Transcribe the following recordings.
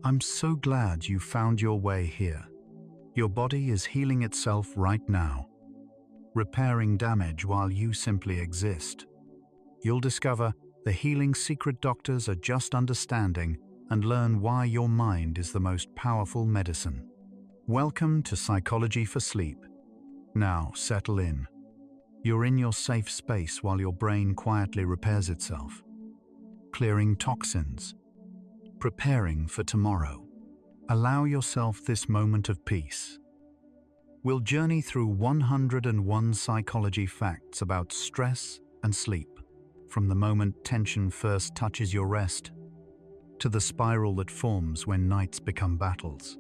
I'm so glad you found your way here. Your body is healing itself right now, repairing damage while you simply exist. You'll discover the healing secret doctors are just understanding and learn why your mind is the most powerful medicine. Welcome to Psychology for Sleep. Now, settle in. You're in your safe space while your brain quietly repairs itself, clearing toxins, preparing for tomorrow. Allow yourself this moment of peace. We'll journey through 101 psychology facts about stress and sleep, from the moment tension first touches your rest, to the spiral that forms when nights become battles,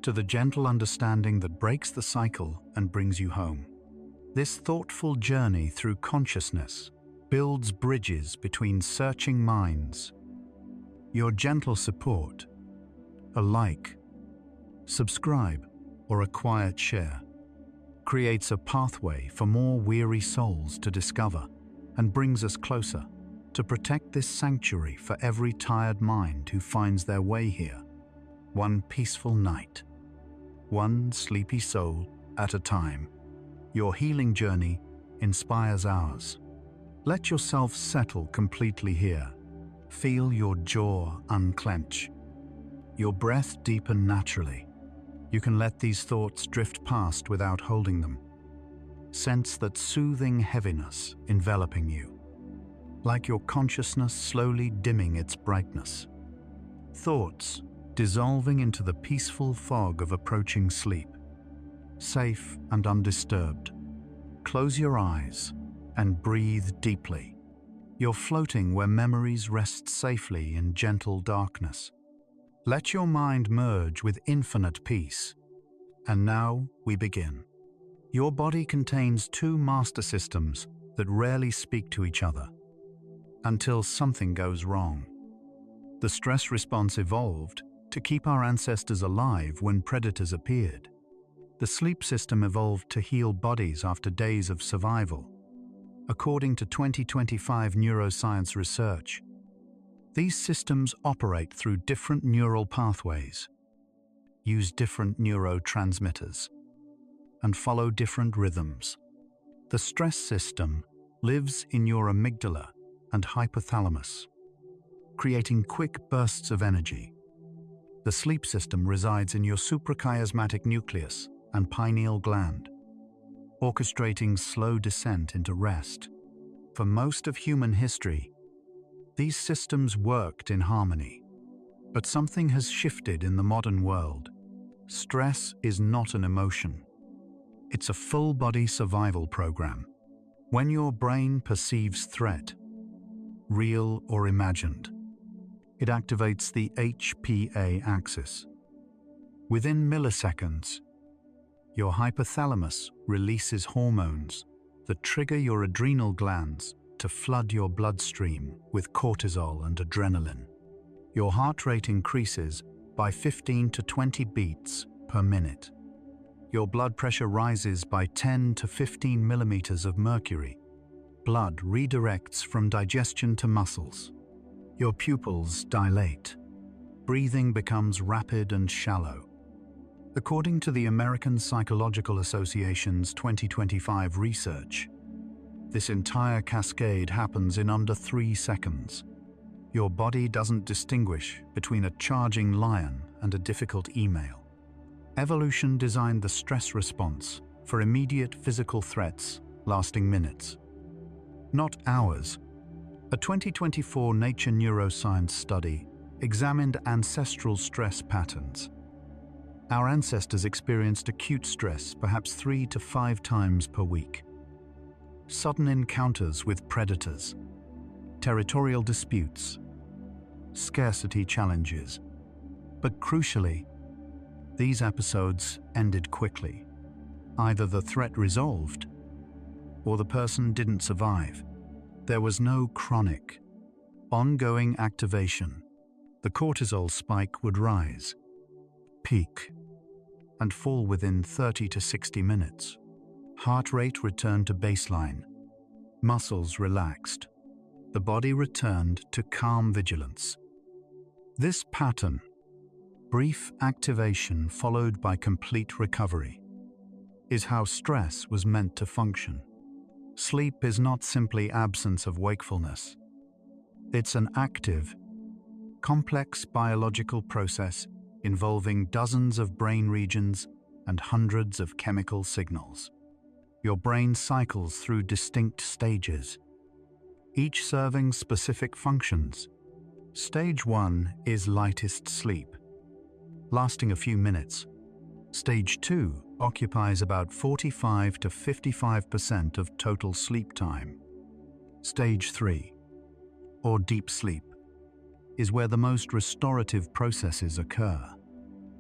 to the gentle understanding that breaks the cycle and brings you home. This thoughtful journey through consciousness builds bridges between searching minds. Your gentle support, a like, subscribe, or a quiet share, creates a pathway for more weary souls to discover and brings us closer to protect this sanctuary for every tired mind who finds their way here, one peaceful night, one sleepy soul at a time. Your healing journey inspires ours. Let yourself settle completely here. Feel your jaw unclench, your breath deepen naturally. You can let these thoughts drift past without holding them. Sense that soothing heaviness enveloping you, like your consciousness slowly dimming its brightness. Thoughts dissolving into the peaceful fog of approaching sleep, safe and undisturbed. Close your eyes and breathe deeply. You're floating where memories rest safely in gentle darkness. Let your mind merge with infinite peace. And now we begin. Your body contains two master systems that rarely speak to each other, until something goes wrong. The stress response evolved to keep our ancestors alive when predators appeared. The sleep system evolved to heal bodies after days of survival. According to 2025 neuroscience research, these systems operate through different neural pathways, use different neurotransmitters, and follow different rhythms. The stress system lives in your amygdala and hypothalamus, creating quick bursts of energy. The sleep system resides in your suprachiasmatic nucleus and pineal gland, orchestrating slow descent into rest. For most of human history, these systems worked in harmony. But something has shifted in the modern world. Stress is not an emotion. It's a full-body survival program. When your brain perceives threat, real or imagined, it activates the HPA axis. Within milliseconds, your hypothalamus releases hormones that trigger your adrenal glands to flood your bloodstream with cortisol and adrenaline. Your heart rate increases by 15 to 20 beats per minute. Your blood pressure rises by 10 to 15 millimeters of mercury. Blood redirects from digestion to muscles. Your pupils dilate. Breathing becomes rapid and shallow. According to the American Psychological Association's 2025 research, this entire cascade happens in under 3 seconds. Your body doesn't distinguish between a charging lion and a difficult email. Evolution designed the stress response for immediate physical threats lasting minutes, not hours. A 2024 Nature Neuroscience study examined ancestral stress patterns. Our ancestors experienced acute stress perhaps 3 to 5 times per week. Sudden encounters with predators, territorial disputes, scarcity challenges. But crucially, these episodes ended quickly. Either the threat resolved, or the person didn't survive. There was no chronic, ongoing activation. The cortisol spike would rise, peak, and fall within 30 to 60 minutes. Heart rate returned to baseline. Muscles relaxed. The body returned to calm vigilance. This pattern Brief activation followed by complete recovery is how stress was meant to function. Sleep is not simply absence of wakefulness. It's an active, complex biological process involving dozens of brain regions and hundreds of chemical signals. Your brain cycles through distinct stages, each serving specific functions. Stage 1 is lightest sleep, lasting a few minutes. Stage 2 occupies about 45 to 55% of total sleep time. Stage 3, or deep sleep, is where the most restorative processes occur.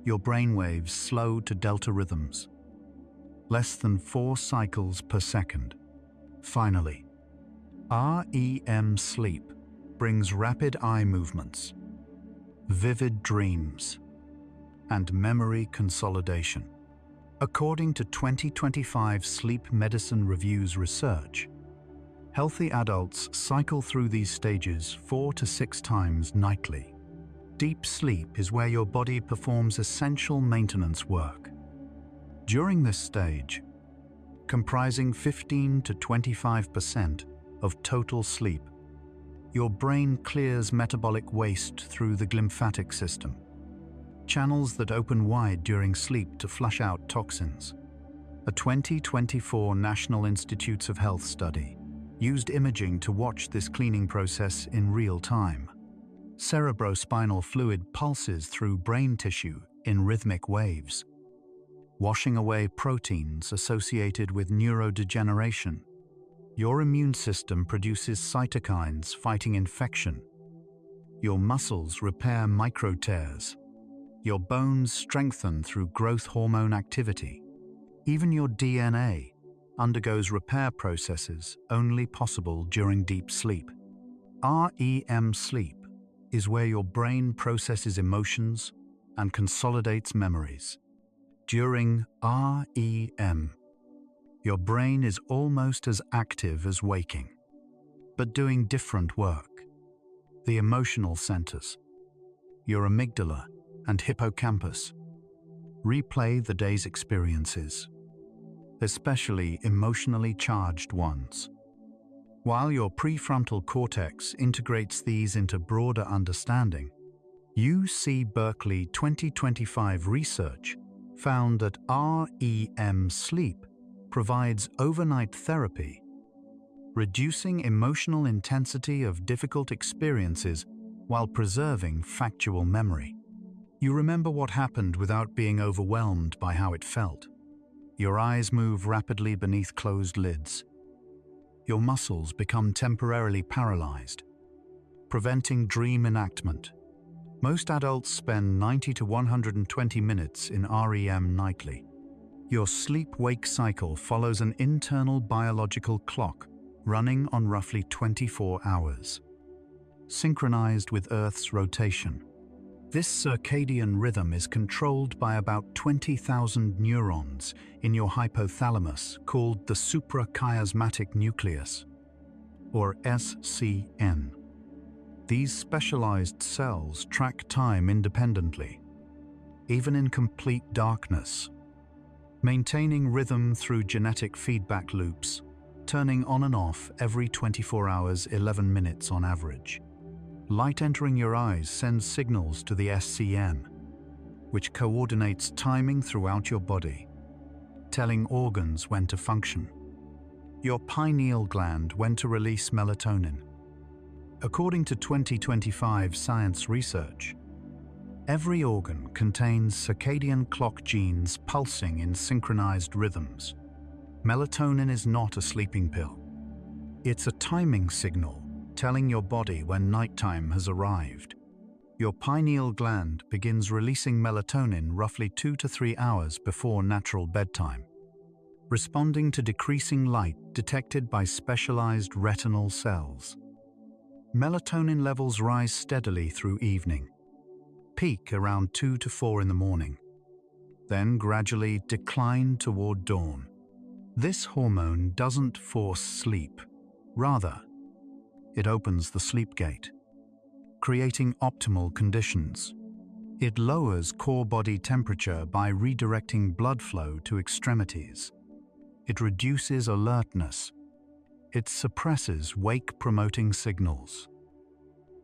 Your brainwaves slow to delta rhythms, less than 4 cycles per second. Finally, REM sleep brings rapid eye movements, vivid dreams, and memory consolidation. According to 2025 Sleep Medicine Review's research, healthy adults cycle through these stages 4 to 6 times nightly. Deep sleep is where your body performs essential maintenance work. During this stage, comprising 15 to 25% of total sleep, your brain clears metabolic waste through the glymphatic system, channels that open wide during sleep to flush out toxins. A 2024 National Institutes of Health study used imaging to watch this cleaning process in real time. Cerebrospinal fluid pulses through brain tissue in rhythmic waves, washing away proteins associated with neurodegeneration. Your immune system produces cytokines fighting infection. Your muscles repair micro tears. Your bones strengthen through growth hormone activity. Even your DNA undergoes repair processes only possible during deep sleep. REM sleep is where your brain processes emotions and consolidates memories. During REM, your brain is almost as active as waking, but doing different work. The emotional centers, your amygdala and hippocampus, replay the day's experiences, especially emotionally charged ones, while your prefrontal cortex integrates these into broader understanding. UC Berkeley 2025 research found that REM sleep provides overnight therapy, reducing emotional intensity of difficult experiences while preserving factual memory. You remember what happened without being overwhelmed by how it felt. Your eyes move rapidly beneath closed lids. Your muscles become temporarily paralyzed, preventing dream enactment. Most adults spend 90 to 120 minutes in REM nightly. Your sleep-wake cycle follows an internal biological clock running on roughly 24 hours, synchronized with Earth's rotation. This circadian rhythm is controlled by about 20,000 neurons in your hypothalamus called the suprachiasmatic nucleus, or SCN. These specialized cells track time independently, even in complete darkness, maintaining rhythm through genetic feedback loops, turning on and off every 24 hours, 11 minutes on average. Light entering your eyes sends signals to the SCN, which coordinates timing throughout your body, telling organs when to function. Your pineal gland when to release melatonin. According to 2025 science research, every organ contains circadian clock genes pulsing in synchronized rhythms. Melatonin is not a sleeping pill. It's a timing signal telling your body when nighttime has arrived. Your pineal gland begins releasing melatonin roughly 2 to 3 hours before natural bedtime, responding to decreasing light detected by specialized retinal cells. Melatonin levels rise steadily through evening, peak around 2 to 4 in the morning, then gradually decline toward dawn. This hormone doesn't force sleep. Rather, it opens the sleep gate, creating optimal conditions. It lowers core body temperature by redirecting blood flow to extremities. It reduces alertness. It suppresses wake-promoting signals.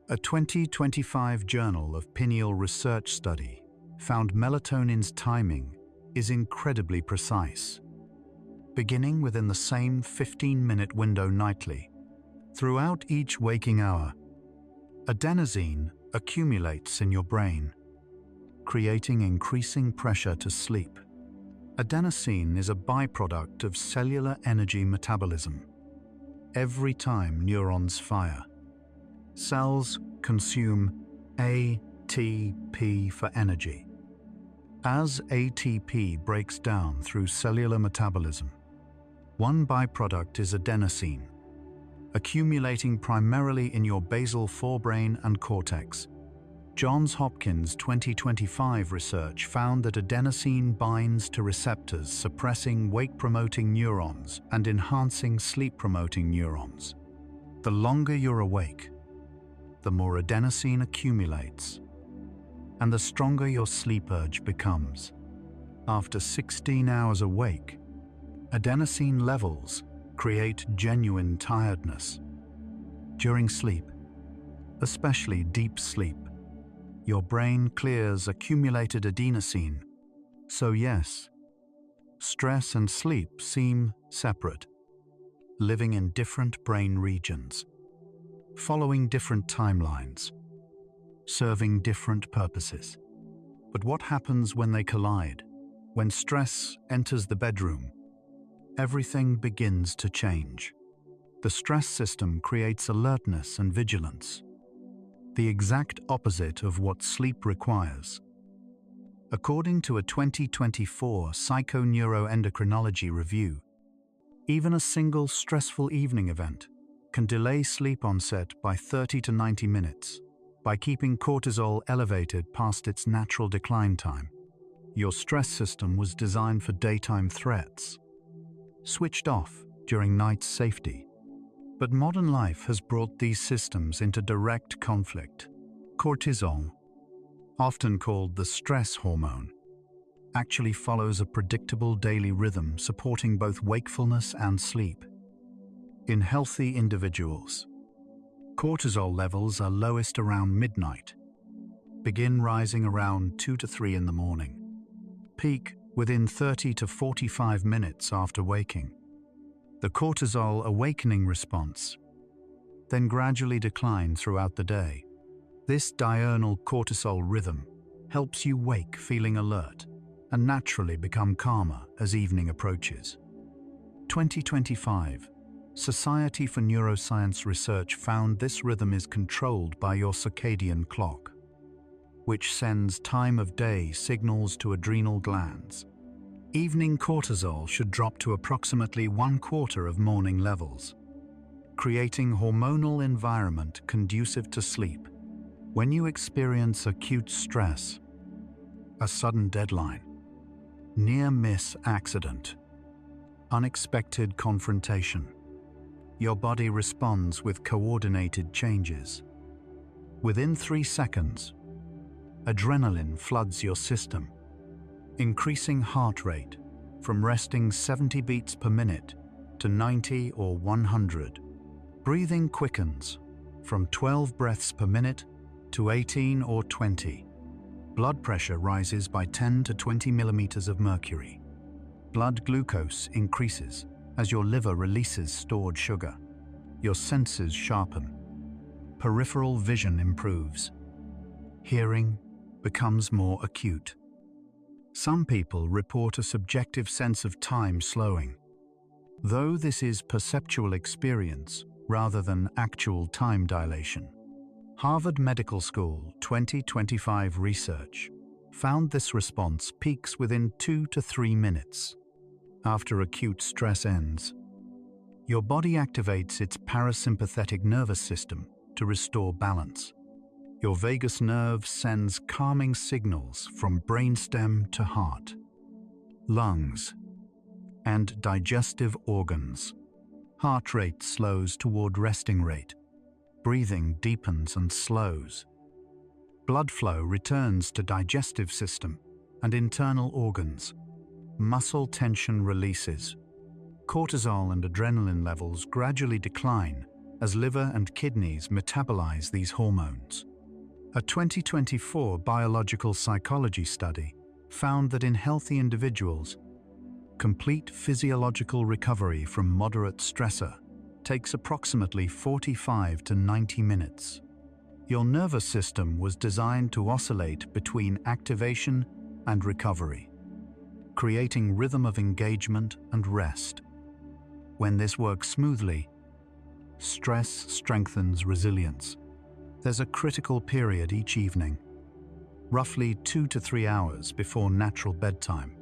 A 2025 Journal of Pineal Research study found melatonin's timing is incredibly precise. Beginning within the same 15-minute window nightly, throughout each waking hour, adenosine accumulates in your brain, creating increasing pressure to sleep. Adenosine is a byproduct of cellular energy metabolism. Every time neurons fire, cells consume ATP for energy. As ATP breaks down through cellular metabolism, one byproduct is adenosine, accumulating primarily in your basal forebrain and cortex. Johns Hopkins 2025 research found that adenosine binds to receptors suppressing wake-promoting neurons and enhancing sleep-promoting neurons. The longer you're awake, the more adenosine accumulates, and the stronger your sleep urge becomes. After 16 hours awake, adenosine levels create genuine tiredness. During sleep, especially deep sleep, your brain clears accumulated adenosine. So yes, stress and sleep seem separate, living in different brain regions, following different timelines, serving different purposes. But what happens when they collide? When stress enters the bedroom, everything begins to change. The stress system creates alertness and vigilance, the exact opposite of what sleep requires. According to a 2024 psychoneuroendocrinology review, even a single stressful evening event can delay sleep onset by 30 to 90 minutes by keeping cortisol elevated past its natural decline time. Your stress system was designed for daytime threats, switched off during night safety. But modern life has brought these systems into direct conflict. Cortisol, often called the stress hormone, actually follows a predictable daily rhythm supporting both wakefulness and sleep. In healthy individuals, cortisol levels are lowest around midnight, begin rising around 2 to 3 in the morning, peak within 30 to 45 minutes after waking. The cortisol awakening response then gradually declines throughout the day. This diurnal cortisol rhythm helps you wake feeling alert and naturally become calmer as evening approaches. 2025 Society for Neuroscience Research found this rhythm is controlled by your circadian clock, which sends time of day signals to adrenal glands. Evening cortisol should drop to approximately 1/4 of morning levels, creating hormonal environment conducive to sleep. When you experience acute stress, a sudden deadline, near-miss accident, unexpected confrontation, your body responds with coordinated changes. Within 3 seconds, adrenaline floods your system, increasing heart rate from resting 70 beats per minute to 90 or 100. Breathing quickens from 12 breaths per minute to 18 or 20. Blood pressure rises by 10 to 20 millimeters of mercury. Blood glucose increases as your liver releases stored sugar. Your senses sharpen. Peripheral vision improves. Hearing becomes more acute. Some people report a subjective sense of time slowing, though this is perceptual experience rather than actual time dilation. Harvard Medical School 2025 research found this response peaks within 2 to 3 minutes. After acute stress ends, your body activates its parasympathetic nervous system to restore balance. Your vagus nerve sends calming signals from brainstem to heart, lungs, and digestive organs. Heart rate slows toward resting rate. Breathing deepens and slows. Blood flow returns to digestive system and internal organs. Muscle tension releases. Cortisol and adrenaline levels gradually decline as liver and kidneys metabolize these hormones. A 2024 biological psychology study found that in healthy individuals, complete physiological recovery from moderate stressor takes approximately 45 to 90 minutes. Your nervous system was designed to oscillate between activation and recovery, creating rhythm of engagement and rest. When this works smoothly, stress strengthens resilience. There's a critical period each evening, roughly 2 to 3 hours before natural bedtime,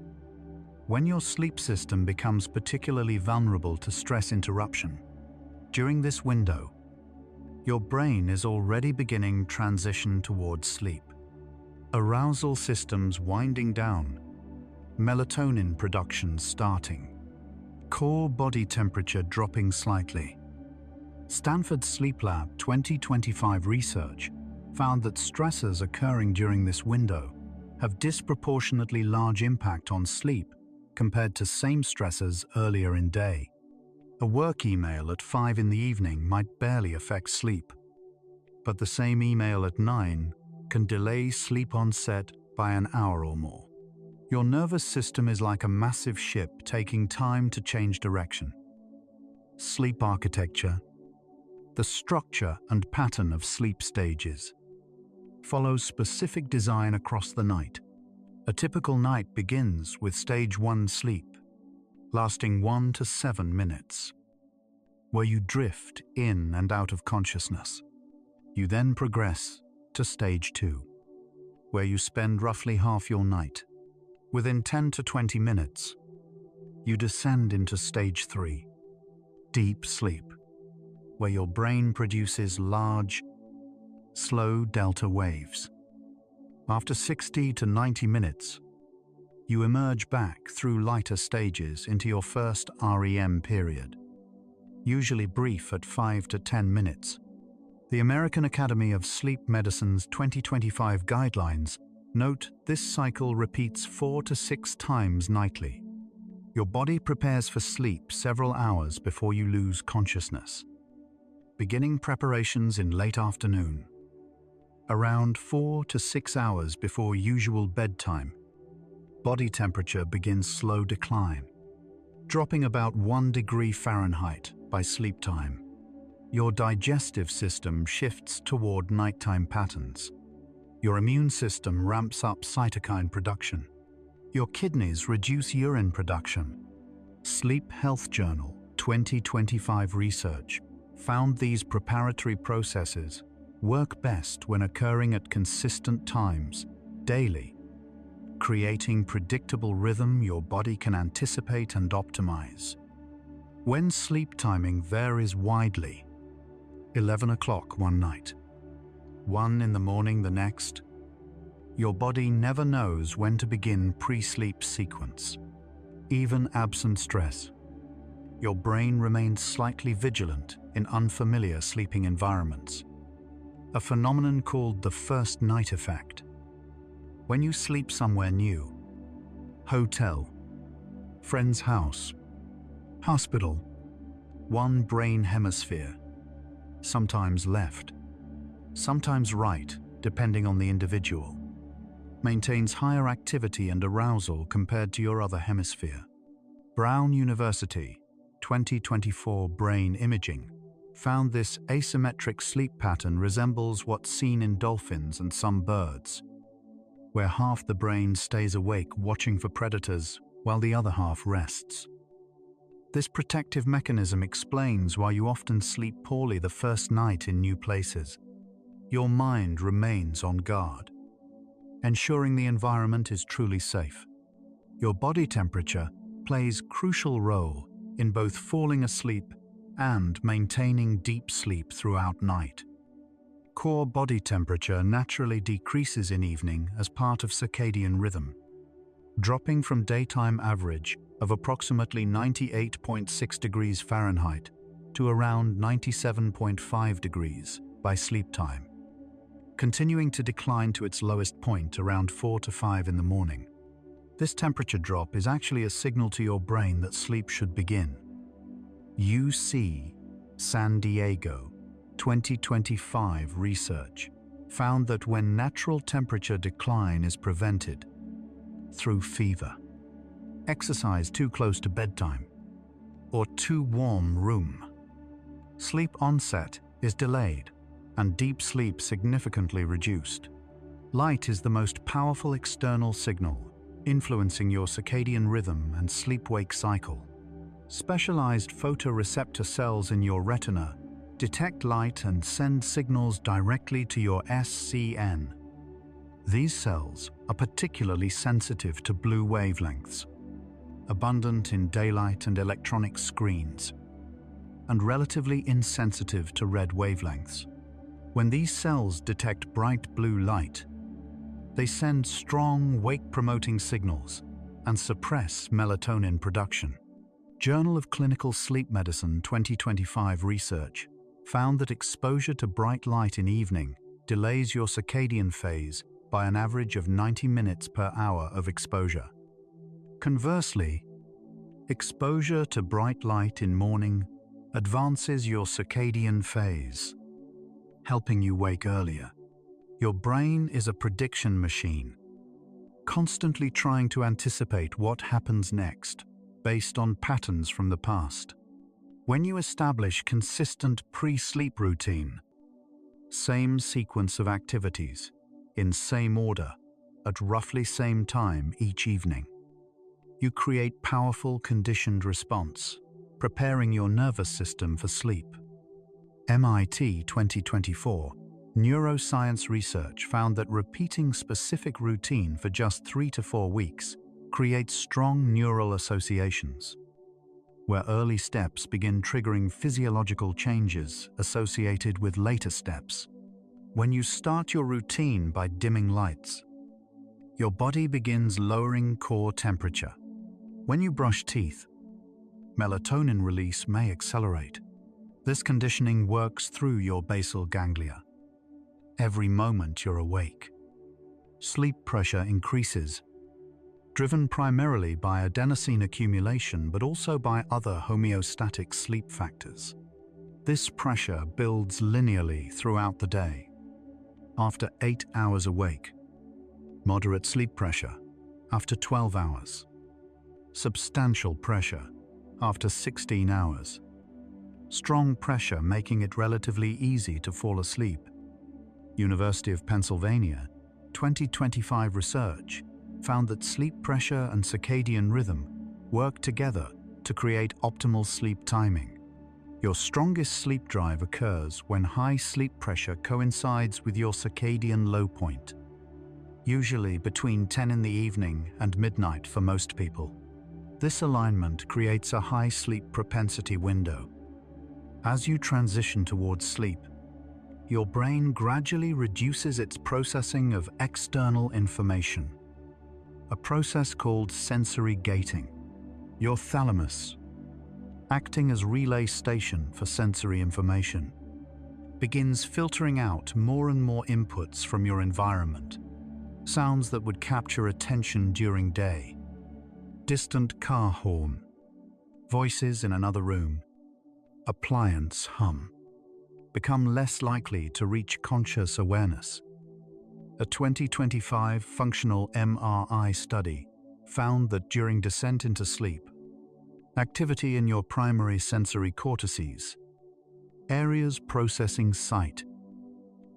when your sleep system becomes particularly vulnerable to stress interruption. During this window, your brain is already beginning transition towards sleep. Arousal systems winding down, melatonin production starting, core body temperature dropping slightly. Stanford Sleep Lab 2025 research found that stressors occurring during this window have disproportionately large impact on sleep compared to same stressors earlier in day. A work email at 5 in the evening might barely affect sleep, but the same email at 9 can delay sleep onset by an hour or more. Your nervous system is like a massive ship taking time to change direction. Sleep architecture. The structure and pattern of sleep stages follows specific design across the night. A typical night begins with stage 1 sleep, lasting 1 to 7 minutes, where you drift in and out of consciousness. You then progress to stage 2, where you spend roughly half your night. Within 10 to 20 minutes, you descend into stage 3, deep sleep, where your brain produces large, slow delta waves. After 60 to 90 minutes, you emerge back through lighter stages into your first REM period, usually brief at 5 to 10 minutes. The American Academy of Sleep Medicine's 2025 guidelines note this cycle repeats 4 to 6 times nightly. Your body prepares for sleep several hours before you lose consciousness. Beginning preparations in late afternoon. Around 4 to 6 hours before usual bedtime, body temperature begins slow decline, dropping about 1 degree Fahrenheit by sleep time. Your digestive system shifts toward nighttime patterns. Your immune system ramps up cytokine production. Your kidneys reduce urine production. Sleep Health Journal 2025 research found these preparatory processes work best when occurring at consistent times, daily, creating predictable rhythm your body can anticipate and optimize. When sleep timing varies widely, 11 o'clock one night, 1 in the morning the next, your body never knows when to begin pre-sleep sequence. Even absent stress, your brain remains slightly vigilant in unfamiliar sleeping environments. A phenomenon called the first night effect. When you sleep somewhere new, hotel, friend's house, hospital, one brain hemisphere, sometimes left, sometimes right, depending on the individual, maintains higher activity and arousal compared to your other hemisphere. Brown University 2024 brain imaging found this asymmetric sleep pattern resembles what's seen in dolphins and some birds, where half the brain stays awake watching for predators while the other half rests. This protective mechanism explains why you often sleep poorly the first night in new places. Your mind remains on guard, ensuring the environment is truly safe. Your body temperature plays a crucial role in both falling asleep and maintaining deep sleep throughout night. Core body temperature naturally decreases in evening as part of circadian rhythm, dropping from daytime average of approximately 98.6 degrees Fahrenheit to around 97.5 degrees by sleep time. continuing to decline to its lowest point around 4 to 5 in the morning. This temperature drop is actually a signal to your brain that sleep should begin. UC San Diego 2025 research found that when natural temperature decline is prevented through fever, exercise too close to bedtime, or too warm room, sleep onset is delayed and deep sleep significantly reduced. Light is the most powerful external signal influencing your circadian rhythm and sleep-wake cycle. Specialized photoreceptor cells in your retina detect light and send signals directly to your SCN. These cells are particularly sensitive to blue wavelengths, abundant in daylight and electronic screens, and relatively insensitive to red wavelengths. When these cells detect bright blue light, they send strong wake-promoting signals and suppress melatonin production. Journal of Clinical Sleep Medicine 2025 research found that exposure to bright light in evening delays your circadian phase by an average of 90 minutes per hour of exposure. Conversely, exposure to bright light in morning advances your circadian phase, helping you wake earlier. Your brain is a prediction machine, constantly trying to anticipate what happens next based on patterns from the past. When you establish consistent pre-sleep routine, same sequence of activities, in same order, at roughly same time each evening, you create powerful conditioned response, preparing your nervous system for sleep. MIT 2024 neuroscience research found that repeating specific routine for just 3 to 4 weeks creates strong neural associations, where early steps begin triggering physiological changes associated with later steps. When you start your routine by dimming lights, your body begins lowering core temperature. When you brush teeth, melatonin release may accelerate. This conditioning works through your basal ganglia. Every moment you're awake, sleep pressure increases, driven primarily by adenosine accumulation but also by other homeostatic sleep factors. This pressure builds linearly throughout the day. After 8 hours awake, moderate sleep pressure after 12 hours, substantial pressure after 16 hours, strong pressure making it relatively easy to fall asleep. University of Pennsylvania 2025 research found that sleep pressure and circadian rhythm work together to create optimal sleep timing. Your strongest sleep drive occurs when high sleep pressure coincides with your circadian low point, usually between 10 in the evening and midnight for most people. This alignment creates a high sleep propensity window. As you transition towards sleep, your brain gradually reduces its processing of external information, a process called sensory gating. Your thalamus, acting as relay station for sensory information, begins filtering out more and more inputs from your environment. Sounds that would capture attention during day, distant car horn, voices in another room, appliance hum, become less likely to reach conscious awareness. A 2025 functional MRI study found that during descent into sleep, activity in your primary sensory cortices, areas processing sight,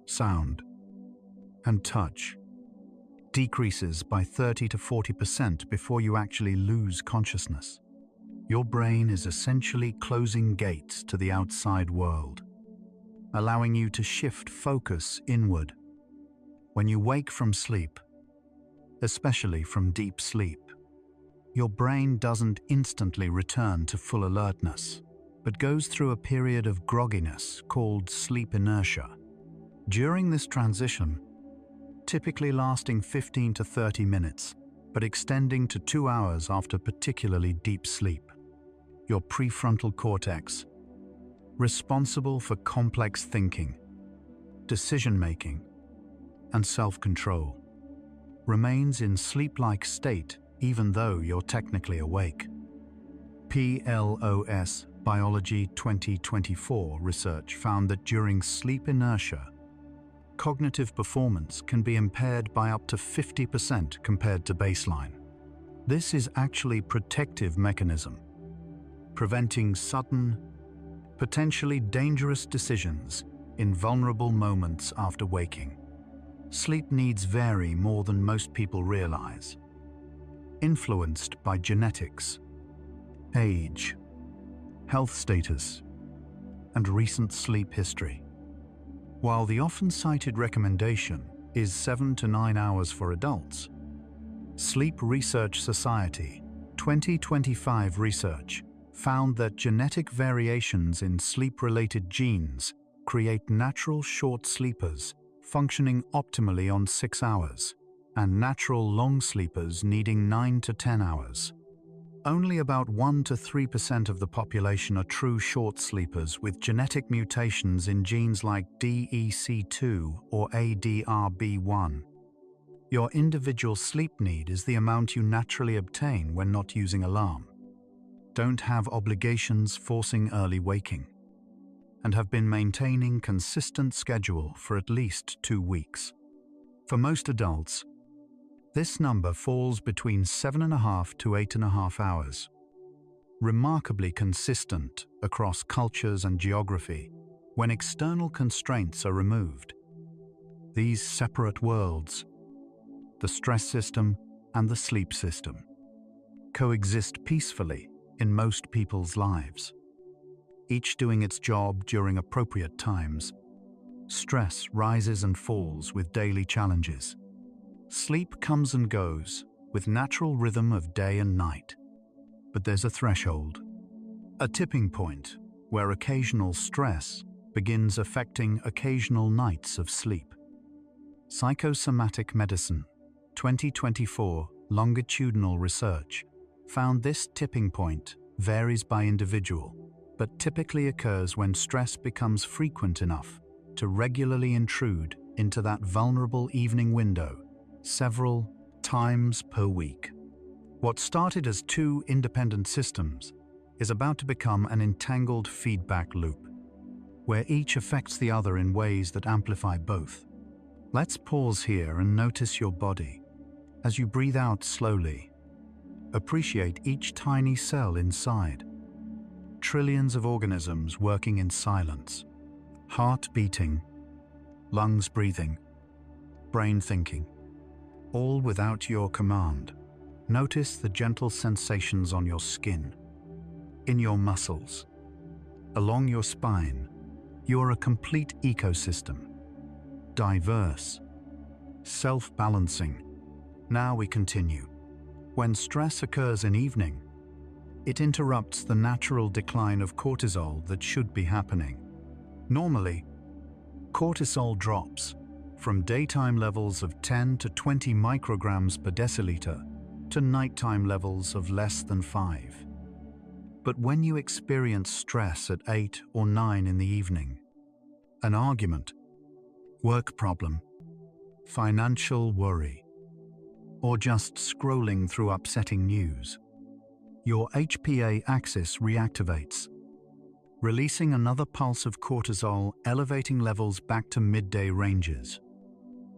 sound, and touch, decreases by 30 to 40% before you actually lose consciousness. Your brain is essentially closing gates to the outside world, allowing you to shift focus inward. When you wake from sleep, especially from deep sleep, your brain doesn't instantly return to full alertness, but goes through a period of grogginess called sleep inertia. During this transition, typically lasting 15 to 30 minutes, but extending to 2 hours after particularly deep sleep, your prefrontal cortex, responsible for complex thinking, decision-making, and self-control. Remains in sleep-like state even though you're technically awake. PLOS Biology 2024 research found that during sleep inertia, cognitive performance can be impaired by up to 50% compared to baseline. This is actually a protective mechanism, preventing sudden, potentially dangerous decisions in vulnerable moments after waking. Sleep needs vary more than most people realize, influenced by genetics, age, health status, and recent sleep history. While the often cited recommendation is 7 to 9 hours for adults, Sleep Research Society 2025 research found that genetic variations in sleep-related genes create natural short sleepers functioning optimally on 6 hours, and natural long sleepers needing 9 to 10 hours. Only about 1 to 3% of the population are true short sleepers with genetic mutations in genes like DEC2 or ADRB1. Your individual sleep need is the amount you naturally obtain when not using alarm. Don't have obligations forcing early waking, and have been maintaining consistent schedule for at least 2 weeks. For most adults, this number falls between 7.5 to 8.5 hours, remarkably consistent across cultures and geography when external constraints are removed. These separate worlds, the stress system and the sleep system, coexist peacefully in most people's lives, each doing its job during appropriate times. Stress rises and falls with daily challenges. Sleep comes and goes with natural rhythm of day and night. But there's a threshold, a tipping point where occasional stress begins affecting occasional nights of sleep. Psychosomatic Medicine 2024 longitudinal research found this tipping point varies by individual, but typically occurs when stress becomes frequent enough to regularly intrude into that vulnerable evening window several times per week. What started as 2 independent systems is about to become an entangled feedback loop, where each affects the other in ways that amplify both. Let's pause here and notice your body. As you breathe out slowly, appreciate each tiny cell inside. Trillions of organisms working in silence. Heart beating, lungs breathing, brain thinking, all without your command. Notice the gentle sensations on your skin, in your muscles, along your spine. You're a complete ecosystem, diverse, self-balancing. Now we continue. When stress occurs in evening, it interrupts the natural decline of cortisol that should be happening. Normally, cortisol drops from daytime levels of 10 to 20 micrograms per deciliter to nighttime levels of less than 5. But when you experience stress at 8 or 9 in the evening, an argument, work problem, financial worry, or just scrolling through upsetting news, your HPA axis reactivates, releasing another pulse of cortisol, elevating levels back to midday ranges.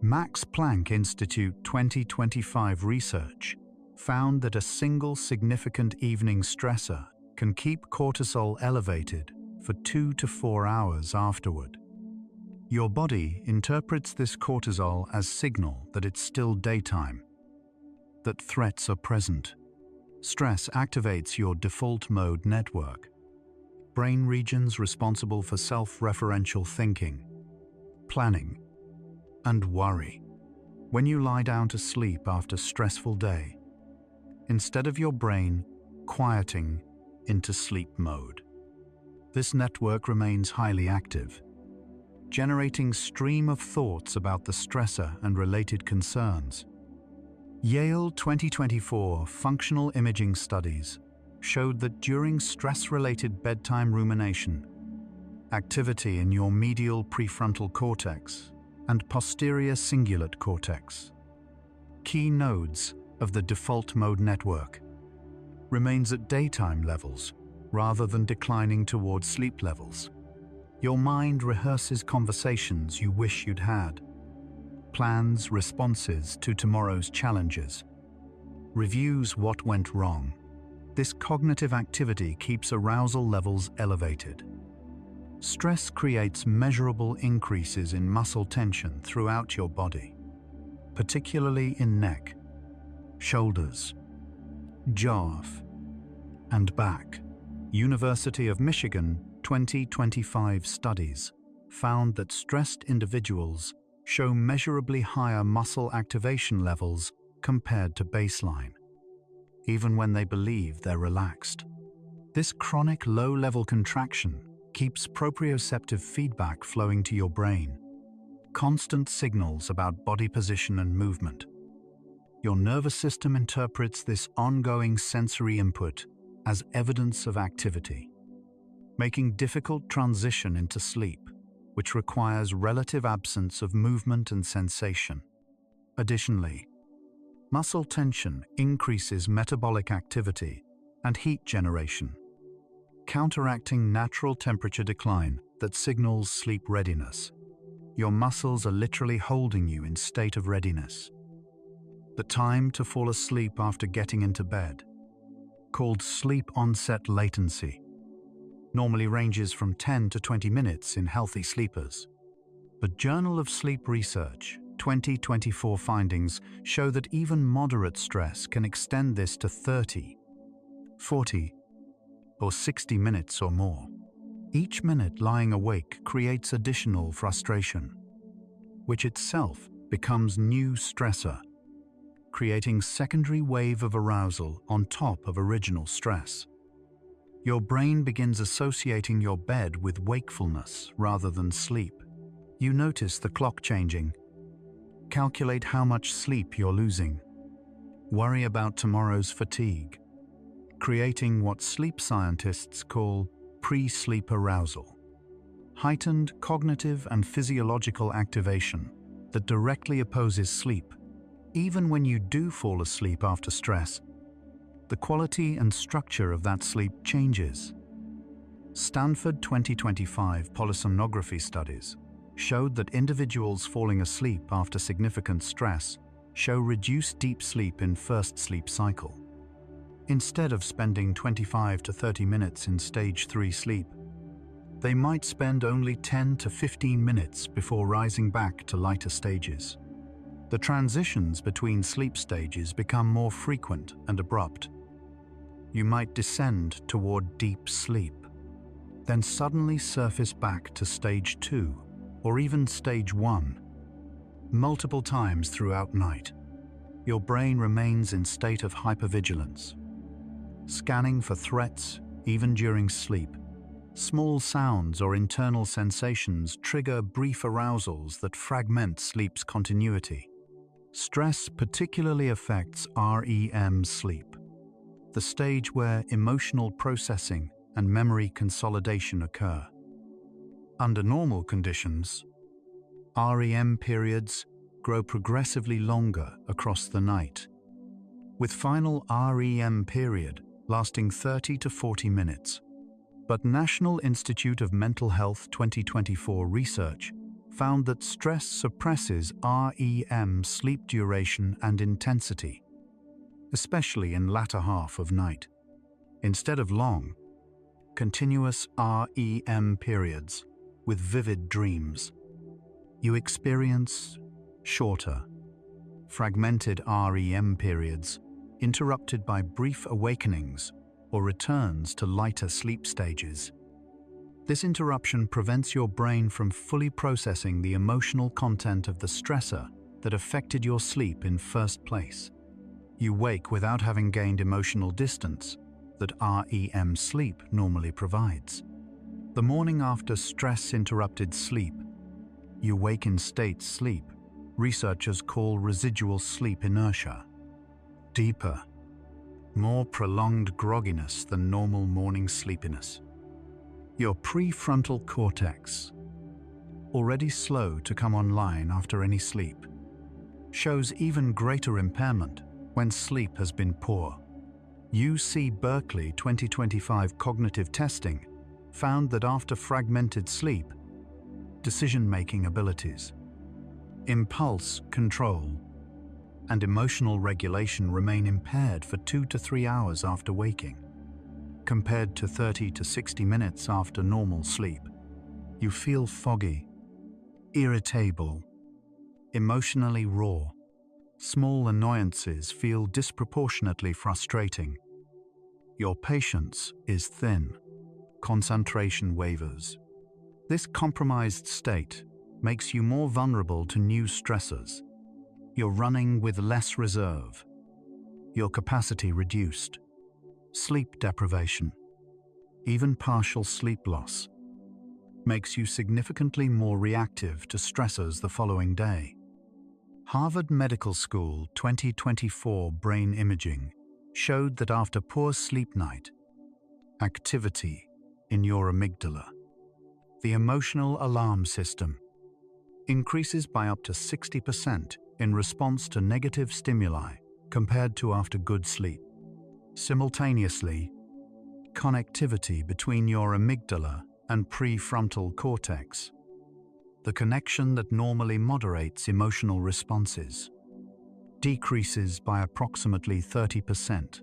Max Planck Institute 2025 research found that a single significant evening stressor can keep cortisol elevated for 2 to 4 hours afterward. Your body interprets this cortisol as signal that it's still daytime, that threats are present. Stress activates your default mode network, brain regions responsible for self-referential thinking, planning, and worry. When you lie down to sleep after a stressful day, instead of your brain quieting into sleep mode, this network remains highly active, generating stream of thoughts about the stressor and related concerns. Yale 2024 functional imaging studies showed that during stress-related bedtime rumination, activity in your medial prefrontal cortex and posterior cingulate cortex, key nodes of the default mode network, remains at daytime levels rather than declining towards sleep levels. Your mind rehearses conversations you wish you'd had, plans responses to tomorrow's challenges, reviews what went wrong. This cognitive activity keeps arousal levels elevated. Stress creates measurable increases in muscle tension throughout your body, particularly in neck, shoulders, jaw, and back. University of Michigan 2025 studies found that stressed individuals show measurably higher muscle activation levels compared to baseline, even when they believe they're relaxed. This chronic low-level contraction keeps proprioceptive feedback flowing to your brain, constant signals about body position and movement. Your nervous system interprets this ongoing sensory input as evidence of activity, making difficult transition into sleep, which requires relative absence of movement and sensation. Additionally, muscle tension increases metabolic activity and heat generation, counteracting natural temperature decline that signals sleep readiness. Your muscles are literally holding you in state of readiness. The time to fall asleep after getting into bed, called sleep onset latency, normally ranges from 10 to 20 minutes in healthy sleepers. But Journal of Sleep Research 2024 findings show that even moderate stress can extend this to 30, 40, or 60 minutes or more. Each minute lying awake creates additional frustration, which itself becomes new stressor, creating secondary wave of arousal on top of original stress. Your brain begins associating your bed with wakefulness rather than sleep. You notice the clock changing, calculate how much sleep you're losing, worry about tomorrow's fatigue, creating what sleep scientists call pre-sleep arousal, heightened cognitive and physiological activation that directly opposes sleep. Even when you do fall asleep after stress, the quality and structure of that sleep changes. Stanford 2025 polysomnography studies showed that individuals falling asleep after significant stress show reduced deep sleep in first sleep cycle. Instead of spending 25 to 30 minutes in stage 3 sleep, they might spend only 10 to 15 minutes before rising back to lighter stages. The transitions between sleep stages become more frequent and abrupt. You might descend toward deep sleep, then suddenly surface back to stage 2 or even stage 1. Multiple times throughout night, your brain remains in state of hypervigilance, scanning for threats even during sleep. Small sounds or internal sensations trigger brief arousals that fragment sleep's continuity. Stress particularly affects REM sleep, the stage where emotional processing and memory consolidation occur. Under normal conditions, REM periods grow progressively longer across the night, with final REM period lasting 30 to 40 minutes. But National Institute of Mental Health 2024 research found that stress suppresses REM sleep duration and intensity, especially in latter half of night. Instead of long, continuous REM periods with vivid dreams, you experience shorter, fragmented REM periods interrupted by brief awakenings or returns to lighter sleep stages. This interruption prevents your brain from fully processing the emotional content of the stressor that affected your sleep in first place. You wake without having gained emotional distance that REM sleep normally provides. The morning after stress-interrupted sleep, you wake in state sleep researchers call residual sleep inertia. Deeper, more prolonged grogginess than normal morning sleepiness. Your prefrontal cortex, already slow to come online after any sleep, shows even greater impairment when sleep has been poor. UC Berkeley 2025 cognitive testing found that after fragmented sleep, decision-making abilities, impulse control, and emotional regulation remain impaired for 2 to 3 hours after waking, compared to 30 to 60 minutes after normal sleep. You feel foggy, irritable, emotionally raw. Small annoyances feel disproportionately frustrating. Your patience is thin. Concentration wavers. This compromised state makes you more vulnerable to new stressors. You're running with less reserve. Your capacity reduced. Sleep deprivation, even partial sleep loss, makes you significantly more reactive to stressors the following day. Harvard Medical School 2024 brain imaging showed that after poor sleep night, activity in your amygdala, the emotional alarm system, increases by up to 60% in response to negative stimuli compared to after good sleep. Simultaneously, connectivity between your amygdala and prefrontal cortex, the connection that normally moderates emotional responses, decreases by approximately 30%.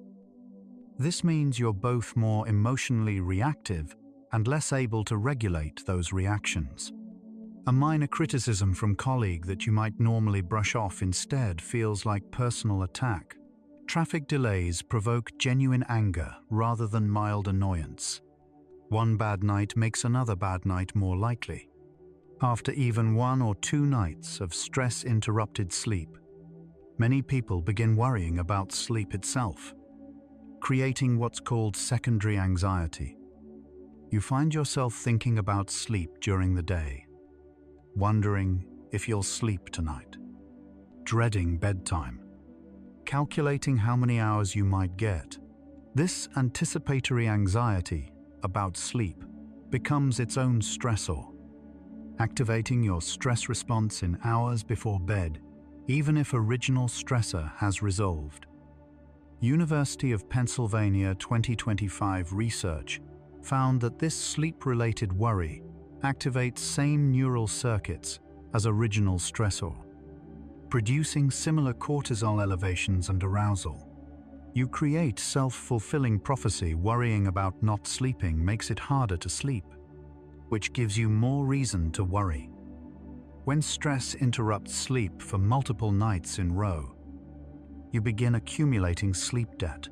This means you're both more emotionally reactive and less able to regulate those reactions. A minor criticism from colleague that you might normally brush off instead feels like personal attack. Traffic delays provoke genuine anger rather than mild annoyance. One bad night makes another bad night more likely. After even 1 or 2 nights of stress-interrupted sleep, many people begin worrying about sleep itself, creating what's called secondary anxiety. You find yourself thinking about sleep during the day, wondering if you'll sleep tonight, dreading bedtime, calculating how many hours you might get. This anticipatory anxiety about sleep becomes its own stressor, activating your stress response in hours before bed, even if original stressor has resolved. University of Pennsylvania 2025 research found that this sleep-related worry activates same neural circuits as original stressor, producing similar cortisol elevations and arousal. You create self-fulfilling prophecy. Worrying about not sleeping makes it harder to sleep, which gives you more reason to worry. When stress interrupts sleep for multiple nights in a row, you begin accumulating sleep debt.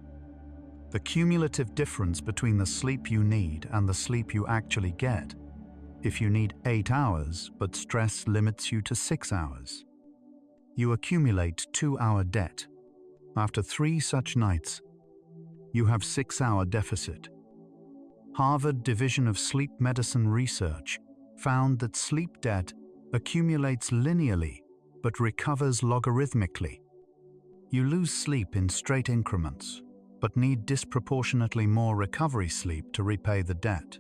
The cumulative difference between the sleep you need and the sleep you actually get. If you need 8 hours, but stress limits you to 6 hours, you accumulate 2-hour debt. After 3 such nights, you have 6-hour deficit. Harvard Division of Sleep Medicine research found that sleep debt accumulates linearly but recovers logarithmically. You lose sleep in straight increments, but need disproportionately more recovery sleep to repay the debt.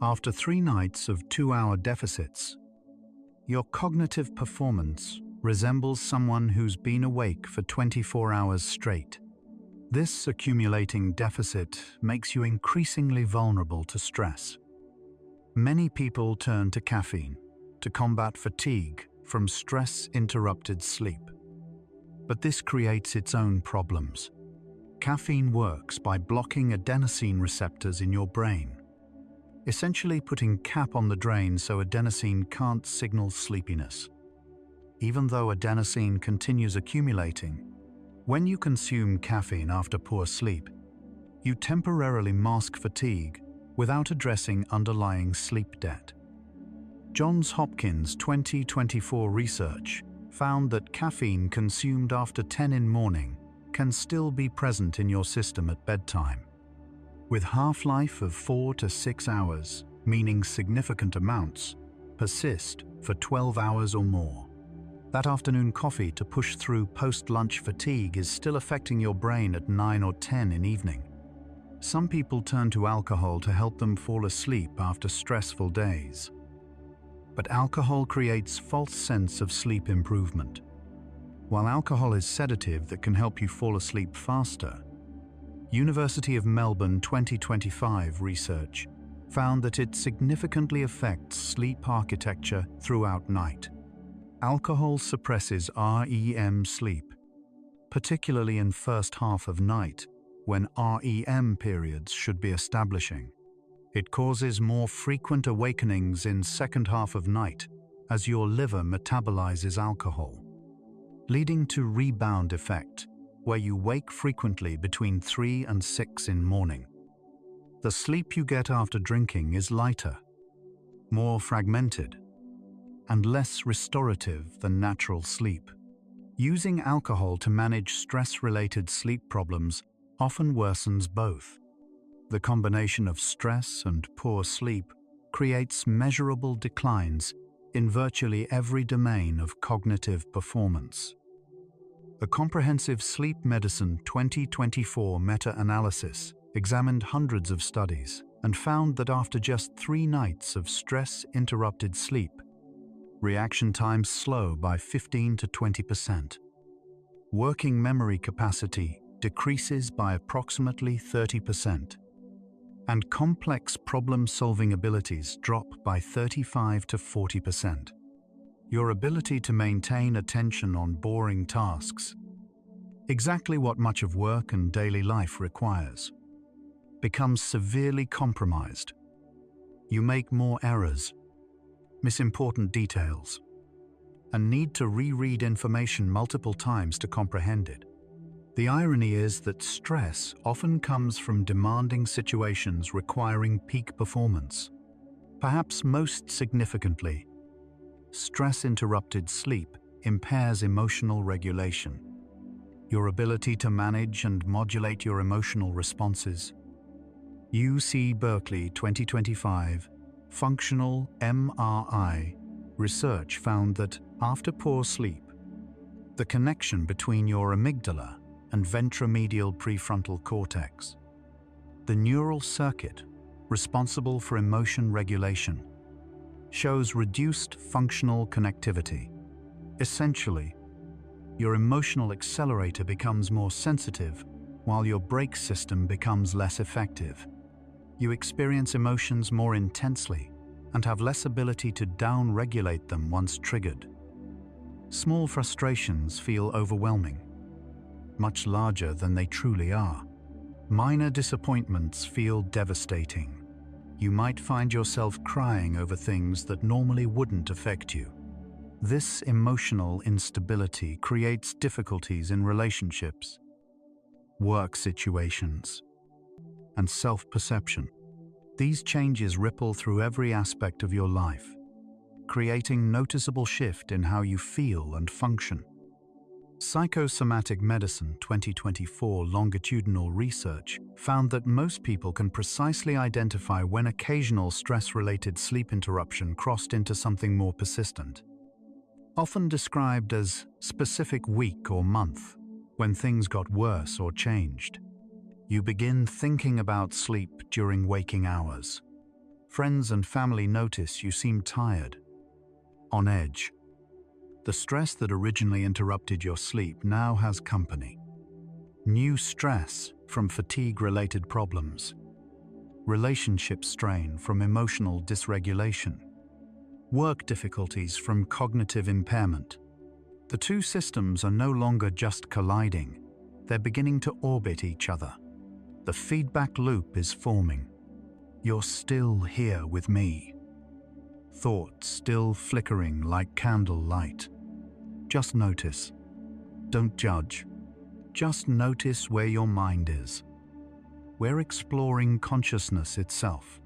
After 3 nights of 2-hour deficits, your cognitive performance resembles someone who's been awake for 24 hours straight. This accumulating deficit makes you increasingly vulnerable to stress. Many people turn to caffeine to combat fatigue from stress-interrupted sleep. But this creates its own problems. Caffeine works by blocking adenosine receptors in your brain, essentially putting cap on the drain so adenosine can't signal sleepiness. Even though adenosine continues accumulating, when you consume caffeine after poor sleep, you temporarily mask fatigue without addressing underlying sleep debt. Johns Hopkins 2024 research found that caffeine consumed after 10 in morning can still be present in your system at bedtime. With half-life of 4 to 6 hours, meaning significant amounts persist for 12 hours or more. That afternoon coffee to push through post-lunch fatigue is still affecting your brain at 9 or 10 in evening. Some people turn to alcohol to help them fall asleep after stressful days. but alcohol creates false sense of sleep improvement. While alcohol is sedative that can help you fall asleep faster, University of Melbourne 2025 research found that it significantly affects sleep architecture throughout night. Alcohol suppresses REM sleep, particularly in first half of night, when REM periods should be establishing. It causes more frequent awakenings in second half of night as your liver metabolizes alcohol, leading to rebound effect, where you wake frequently between 3 and 6 in morning. The sleep you get after drinking is lighter, more fragmented, and less restorative than natural sleep. Using alcohol to manage stress-related sleep problems often worsens both. The combination of stress and poor sleep creates measurable declines in virtually every domain of cognitive performance. A comprehensive sleep medicine 2024 meta-analysis examined hundreds of studies and found that after just 3 nights of stress-interrupted sleep, reaction times slow by 15 to 20%. Working memory capacity decreases by approximately 30%. And complex problem-solving abilities drop by 35 to 40%. Your ability to maintain attention on boring tasks, exactly what much of work and daily life requires, becomes severely compromised. You make more errors, miss important details, and need to reread information multiple times to comprehend it. The irony is that stress often comes from demanding situations requiring peak performance. Perhaps most significantly, stress-interrupted sleep impairs emotional regulation, your ability to manage and modulate your emotional responses. UC Berkeley 2025 Functional MRI research found that after poor sleep, the connection between your amygdala and ventromedial prefrontal cortex, the neural circuit responsible for emotion regulation, shows reduced functional connectivity. Essentially, your emotional accelerator becomes more sensitive while your brake system becomes less effective. You experience emotions more intensely and have less ability to down-regulate them once triggered. Small frustrations feel overwhelming, much larger than they truly are. Minor disappointments feel devastating. You might find yourself crying over things that normally wouldn't affect you. This emotional instability creates difficulties in relationships, work situations, and self-perception. These changes ripple through every aspect of your life, creating noticeable shift in how you feel and function. Psychosomatic Medicine 2024 longitudinal research found that most people can precisely identify when occasional stress-related sleep interruption crossed into something more persistent. Often described as specific week or month, when things got worse or changed. You begin thinking about sleep during waking hours. Friends and family notice you seem tired, on edge. The stress that originally interrupted your sleep now has company. New stress from fatigue-related problems. Relationship strain from emotional dysregulation. Work difficulties from cognitive impairment. The two systems are no longer just colliding, they're beginning to orbit each other. The feedback loop is forming. You're still here with me. Thoughts still flickering like candle light. Just notice. Don't judge. Just notice where your mind is. We're exploring consciousness itself.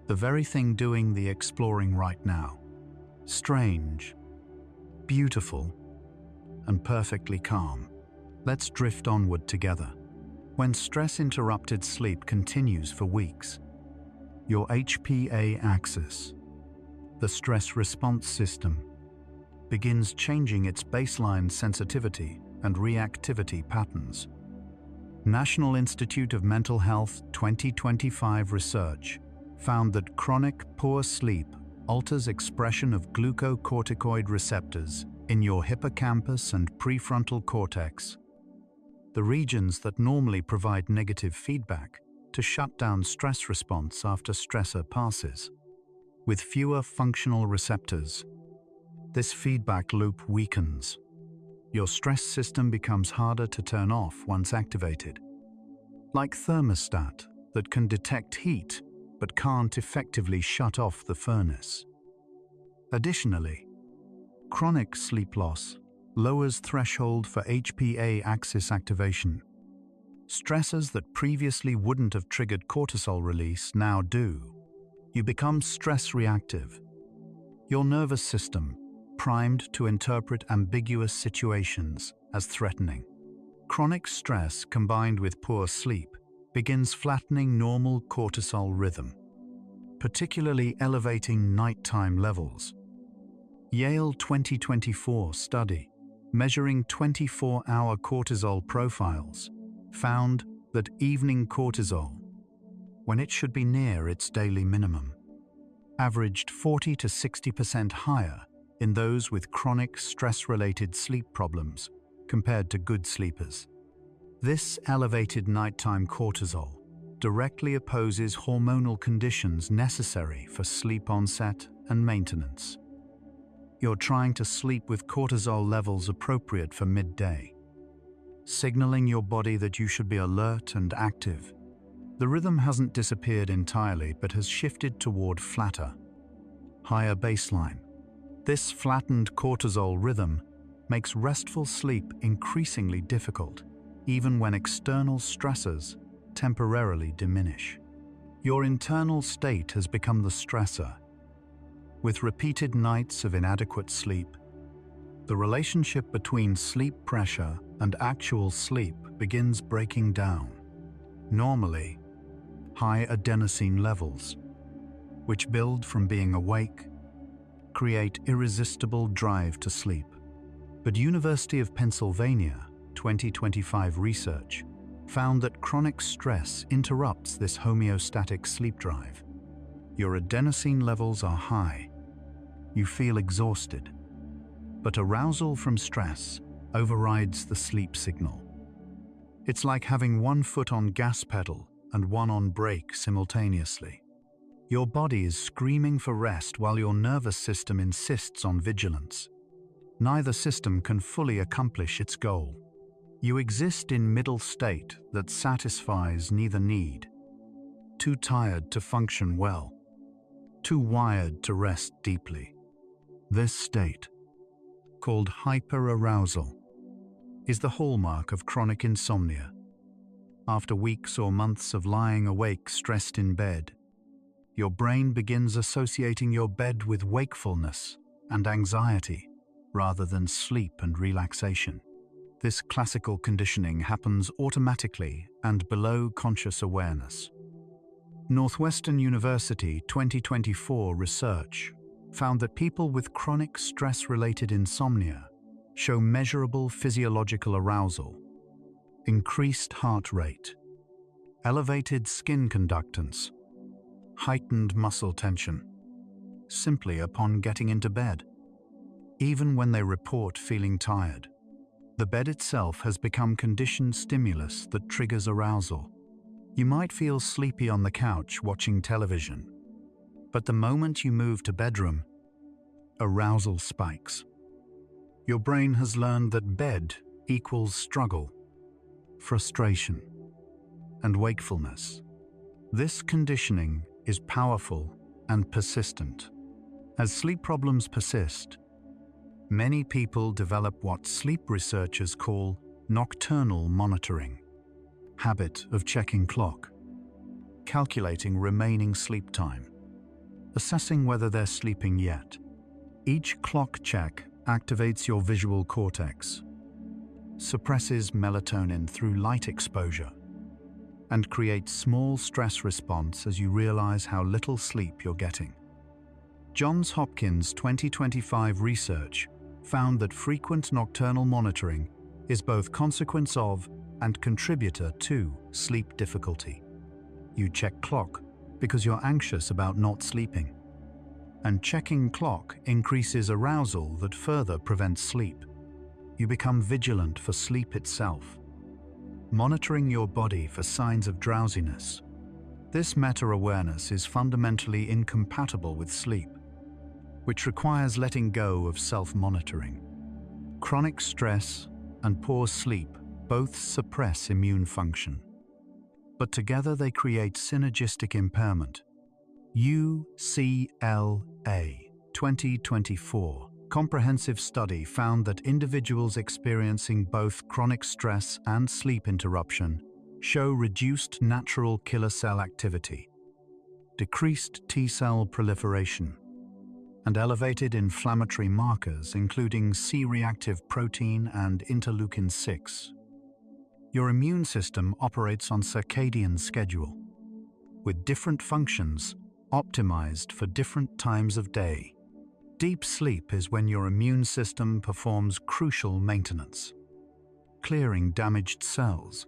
The very thing doing the exploring right now. Strange, beautiful, and perfectly calm. Let's drift onward together. When stress-interrupted sleep continues for weeks, your HPA axis, the stress response system, begins changing its baseline sensitivity and reactivity patterns. National Institute of Mental Health 2025 research found that chronic poor sleep alters expression of glucocorticoid receptors in your hippocampus and prefrontal cortex, the regions that normally provide negative feedback to shut down stress response after stressor passes. With fewer functional receptors, this feedback loop weakens. Your stress system becomes harder to turn off once activated. Like thermostat that can detect heat but can't effectively shut off the furnace. Additionally, chronic sleep loss lowers threshold for HPA axis activation. Stressors that previously wouldn't have triggered cortisol release now do. You become stress reactive. Your nervous system primed to interpret ambiguous situations as threatening. Chronic stress combined with poor sleep begins flattening normal cortisol rhythm, particularly elevating nighttime levels. Yale 2024 study measuring 24-hour cortisol profiles found that evening cortisol, when it should be near its daily minimum, averaged 40 to 60% higher in those with chronic stress-related sleep problems compared to good sleepers. This elevated nighttime cortisol directly opposes hormonal conditions necessary for sleep onset and maintenance. You're trying to sleep with cortisol levels appropriate for midday, signaling your body that you should be alert and active. The rhythm hasn't disappeared entirely but has shifted toward flatter, higher baseline. This flattened cortisol rhythm makes restful sleep increasingly difficult, even when external stressors temporarily diminish. Your internal state has become the stressor. With repeated nights of inadequate sleep, the relationship between sleep pressure and actual sleep begins breaking down. Normally, high adenosine levels, which build from being awake, create irresistible drive to sleep. But University of Pennsylvania 2025 research found that chronic stress interrupts this homeostatic sleep drive. Your adenosine levels are high. You feel exhausted. But arousal from stress overrides the sleep signal. It's like having one foot on gas pedal and one on brake simultaneously. Your body is screaming for rest while your nervous system insists on vigilance. Neither system can fully accomplish its goal. You exist in middle state that satisfies neither need. Too tired to function well. Too wired to rest deeply. This state, called hyperarousal, is the hallmark of chronic insomnia. After weeks or months of lying awake stressed in bed, your brain begins associating your bed with wakefulness and anxiety rather than sleep and relaxation. This classical conditioning happens automatically and below conscious awareness. Northwestern University 2024 research found that people with chronic stress-related insomnia show measurable physiological arousal, increased heart rate, elevated skin conductance, heightened muscle tension, simply upon getting into bed. Even when they report feeling tired, the bed itself has become conditioned stimulus that triggers arousal. You might feel sleepy on the couch watching television, but the moment you move to bedroom, arousal spikes. Your brain has learned that bed equals struggle, frustration, and wakefulness. This conditioning is powerful and persistent. As sleep problems persist, many people develop what sleep researchers call nocturnal monitoring, habit of checking clock, calculating remaining sleep time, assessing whether they're sleeping yet. Each clock check activates your visual cortex, suppresses melatonin through light exposure, and creates small stress response as you realize how little sleep you're getting. Johns Hopkins 2025 research found that frequent nocturnal monitoring is both consequence of and contributor to sleep difficulty. You check clock because you're anxious about not sleeping. and checking clock increases arousal that further prevents sleep. You become vigilant for sleep itself, monitoring your body for signs of drowsiness. This meta-awareness is fundamentally incompatible with sleep, which requires letting go of self-monitoring. Chronic stress and poor sleep both suppress immune function, but together they create synergistic impairment. UCLA 2024 comprehensive study found that individuals experiencing both chronic stress and sleep interruption show reduced natural killer cell activity, decreased T-cell proliferation, and elevated inflammatory markers including C-reactive protein and interleukin-6. Your immune system operates on circadian schedule, with different functions optimized for different times of day. Deep sleep is when your immune system performs crucial maintenance, clearing damaged cells,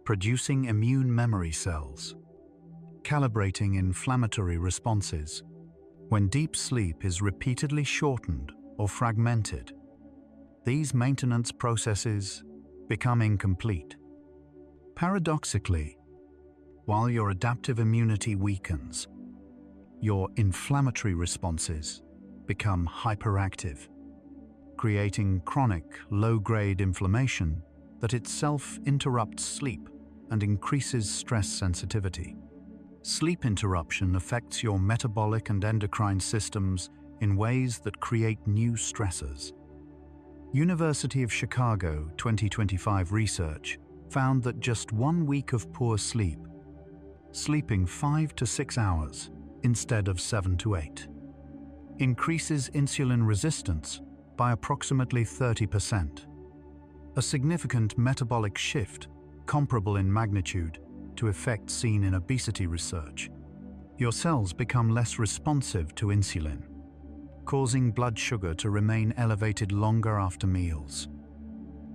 producing immune memory cells, calibrating inflammatory responses. When deep sleep is repeatedly shortened or fragmented, these maintenance processes become incomplete. Paradoxically, while your adaptive immunity weakens, your inflammatory responses become hyperactive, creating chronic, low-grade inflammation that itself interrupts sleep and increases stress sensitivity. Sleep interruption affects your metabolic and endocrine systems in ways that create new stressors. University of Chicago 2025 research found that just 1 week of poor sleep, sleeping 5 to 6 hours instead of 7 to 8, increases insulin resistance by approximately 30%, a significant metabolic shift comparable in magnitude to effects seen in obesity research. Your cells become less responsive to insulin, causing blood sugar to remain elevated longer after meals.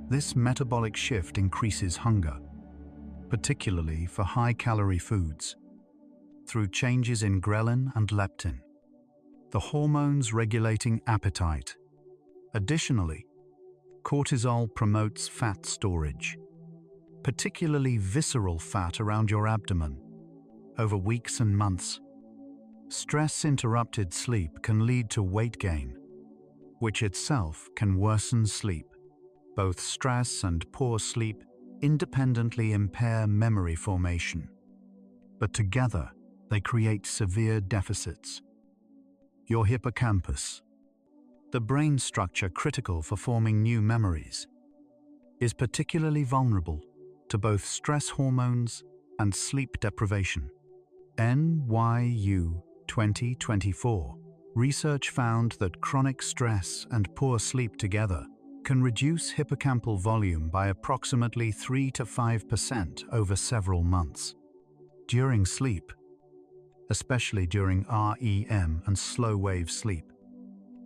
This metabolic shift increases hunger, particularly for high-calorie foods, through changes in ghrelin and leptin, the hormones regulating appetite. Additionally, cortisol promotes fat storage, particularly visceral fat around your abdomen, over weeks and months. Stress-interrupted sleep can lead to weight gain, which itself can worsen sleep. Both stress and poor sleep independently impair memory formation, but together they create severe deficits. Your hippocampus, the brain structure critical for forming new memories, is particularly vulnerable to both stress hormones and sleep deprivation. NYU 2024 research found that chronic stress and poor sleep together can reduce hippocampal volume by approximately 3 to 5% over several months. During sleep, especially during REM and slow-wave sleep,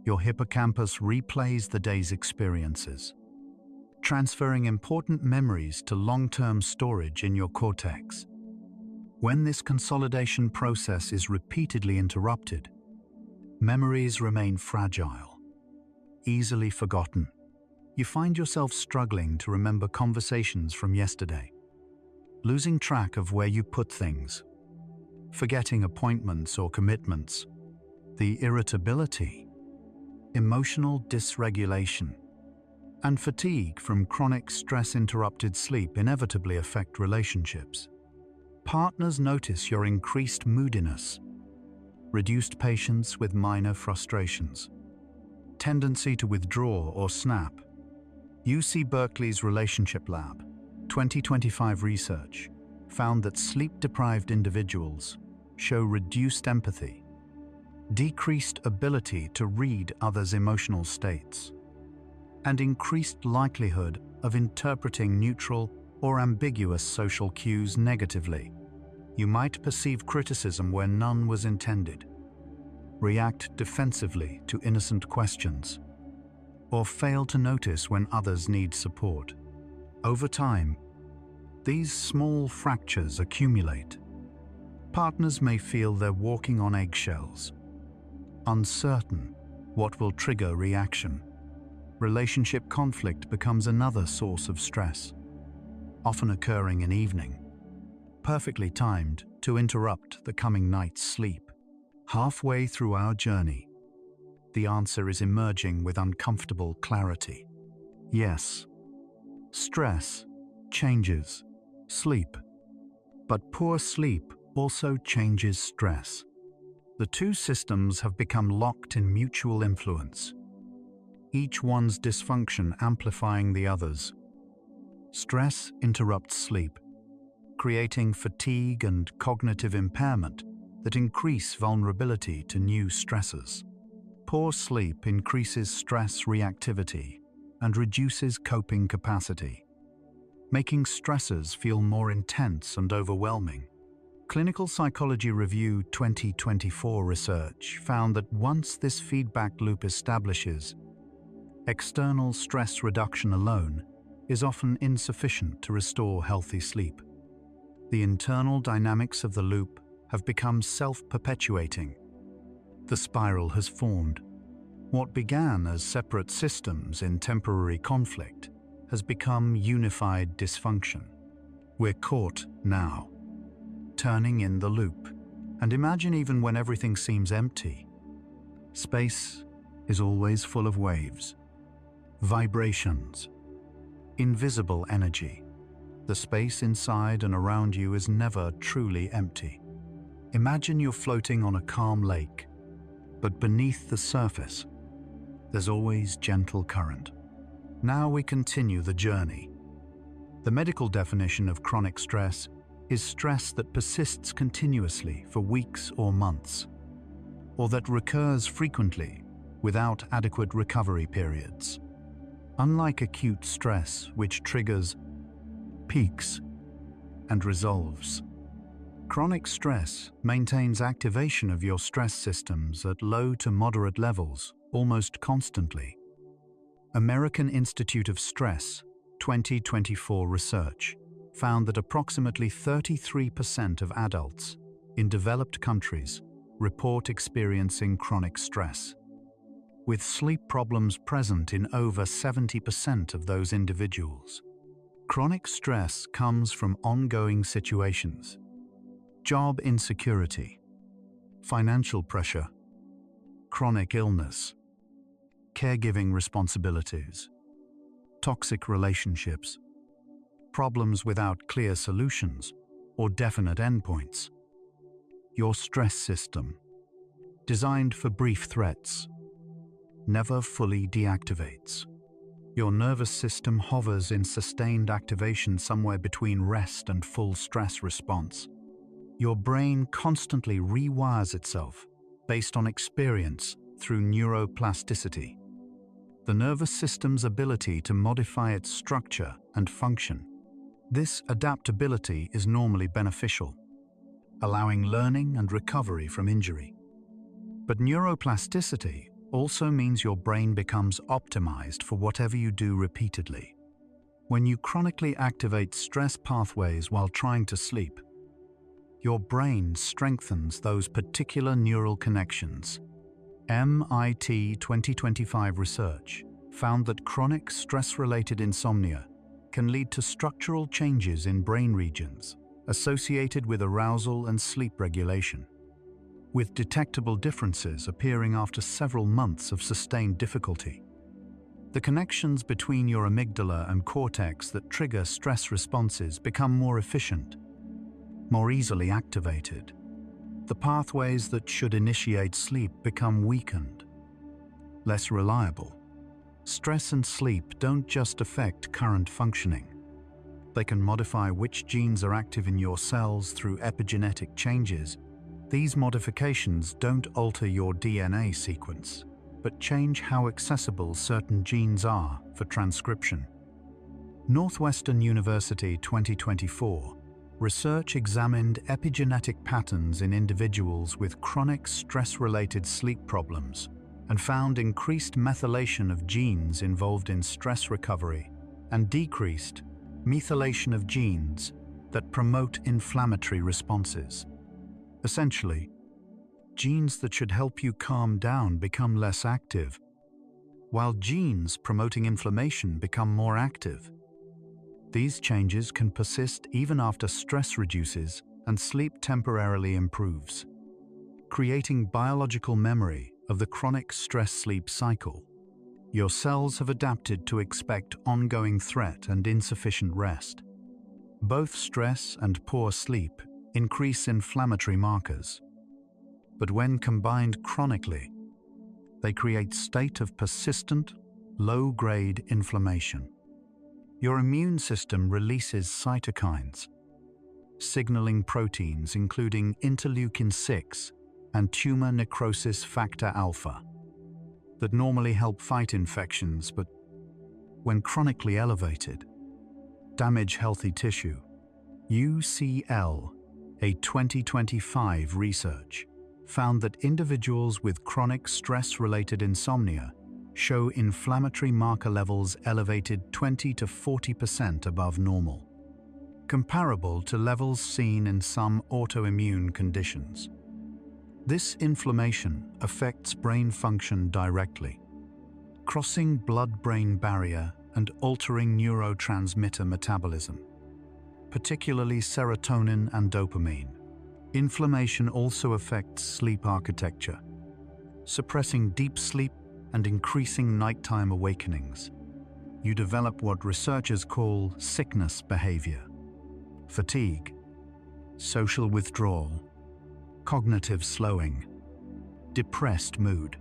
your hippocampus replays the day's experiences, transferring important memories to long-term storage in your cortex. When this consolidation process is repeatedly interrupted, memories remain fragile, easily forgotten. You find yourself struggling to remember conversations from yesterday, losing track of where you put things, forgetting appointments or commitments. The irritability, emotional dysregulation, and fatigue from chronic stress-interrupted sleep inevitably affect relationships. Partners notice your increased moodiness, reduced patience with minor frustrations, tendency to withdraw or snap. UC Berkeley's Relationship Lab 2025 research found that sleep-deprived individuals show reduced empathy, decreased ability to read others' emotional states, and increased likelihood of interpreting neutral or ambiguous social cues negatively. You might perceive criticism where none was intended, react defensively to innocent questions, or fail to notice when others need support. Over time, these small fractures accumulate. Partners may feel they're walking on eggshells, uncertain what will trigger reaction. Relationship conflict becomes another source of stress, often occurring in evening, perfectly timed to interrupt the coming night's sleep. Halfway through our journey, the answer is emerging with uncomfortable clarity. Yes, stress changes sleep, but poor sleep also changes stress. The two systems have become locked in mutual influence, each one's dysfunction amplifying the other's. Stress interrupts sleep, creating fatigue and cognitive impairment that increase vulnerability to new stressors. Poor sleep increases stress reactivity and reduces coping capacity, making stressors feel more intense and overwhelming. Clinical Psychology Review 2024 research found that once this feedback loop establishes, external stress reduction alone is often insufficient to restore healthy sleep. The internal dynamics of the loop have become self-perpetuating. The spiral has formed. What began as separate systems in temporary conflict has become unified dysfunction. We're caught now, turning in the loop. And imagine even when everything seems empty. Space is always full of waves, vibrations, invisible energy. The space inside and around you is never truly empty. Imagine you're floating on a calm lake, but beneath the surface, there's always gentle current. Now we continue the journey. The medical definition of chronic stress is stress that persists continuously for weeks or months, or that recurs frequently without adequate recovery periods. Unlike acute stress, which triggers, peaks, and resolves, chronic stress maintains activation of your stress systems at low to moderate levels almost constantly. American Institute of Stress 2024 research found that approximately 33% of adults in developed countries report experiencing chronic stress, with sleep problems present in over 70% of those individuals. Chronic stress comes from ongoing situations: job insecurity, financial pressure, chronic illness, caregiving responsibilities, toxic relationships, problems without clear solutions or definite endpoints. Your stress system, designed for brief threats, never fully deactivates. Your nervous system hovers in sustained activation somewhere between rest and full stress response. Your brain constantly rewires itself based on experience through neuroplasticity, the nervous system's ability to modify its structure and function. This adaptability is normally beneficial, allowing learning and recovery from injury. But neuroplasticity also means your brain becomes optimized for whatever you do repeatedly. When you chronically activate stress pathways while trying to sleep, your brain strengthens those particular neural connections. MIT 2025 research found that chronic stress-related insomnia can lead to structural changes in brain regions associated with arousal and sleep regulation, with detectable differences appearing after several months of sustained difficulty. The connections between your amygdala and cortex that trigger stress responses become more efficient, more easily activated. The pathways that should initiate sleep become weakened, less reliable. Stress and sleep don't just affect current functioning. They can modify which genes are active in your cells through epigenetic changes. These modifications don't alter your DNA sequence, but change how accessible certain genes are for transcription. Northwestern University 2024 research examined epigenetic patterns in individuals with chronic stress-related sleep problems and found increased methylation of genes involved in stress recovery and decreased methylation of genes that promote inflammatory responses. Essentially, Genes that should help you calm down become less active, while genes promoting inflammation become more active. These changes can persist even after stress reduces and sleep temporarily improves, creating biological memory of the chronic stress-sleep cycle. Your cells have adapted to expect ongoing threat and insufficient rest. Both stress and poor sleep increase inflammatory markers, but when combined chronically, they create a state of persistent, low-grade inflammation. Your immune system releases cytokines, signaling proteins including interleukin-6 and tumor necrosis factor alpha, that normally help fight infections, but when chronically elevated, damage healthy tissue. UCL, a 2025 research, found that individuals with chronic stress-related insomnia show inflammatory marker levels elevated 20 to 40% above normal, comparable to levels seen in some autoimmune conditions. This inflammation affects brain function directly, crossing blood-brain barrier and altering neurotransmitter metabolism, particularly serotonin and dopamine. Inflammation also affects sleep architecture, suppressing deep sleep and increasing nighttime awakenings. You develop what researchers call sickness behavior, fatigue, social withdrawal, cognitive slowing, depressed mood,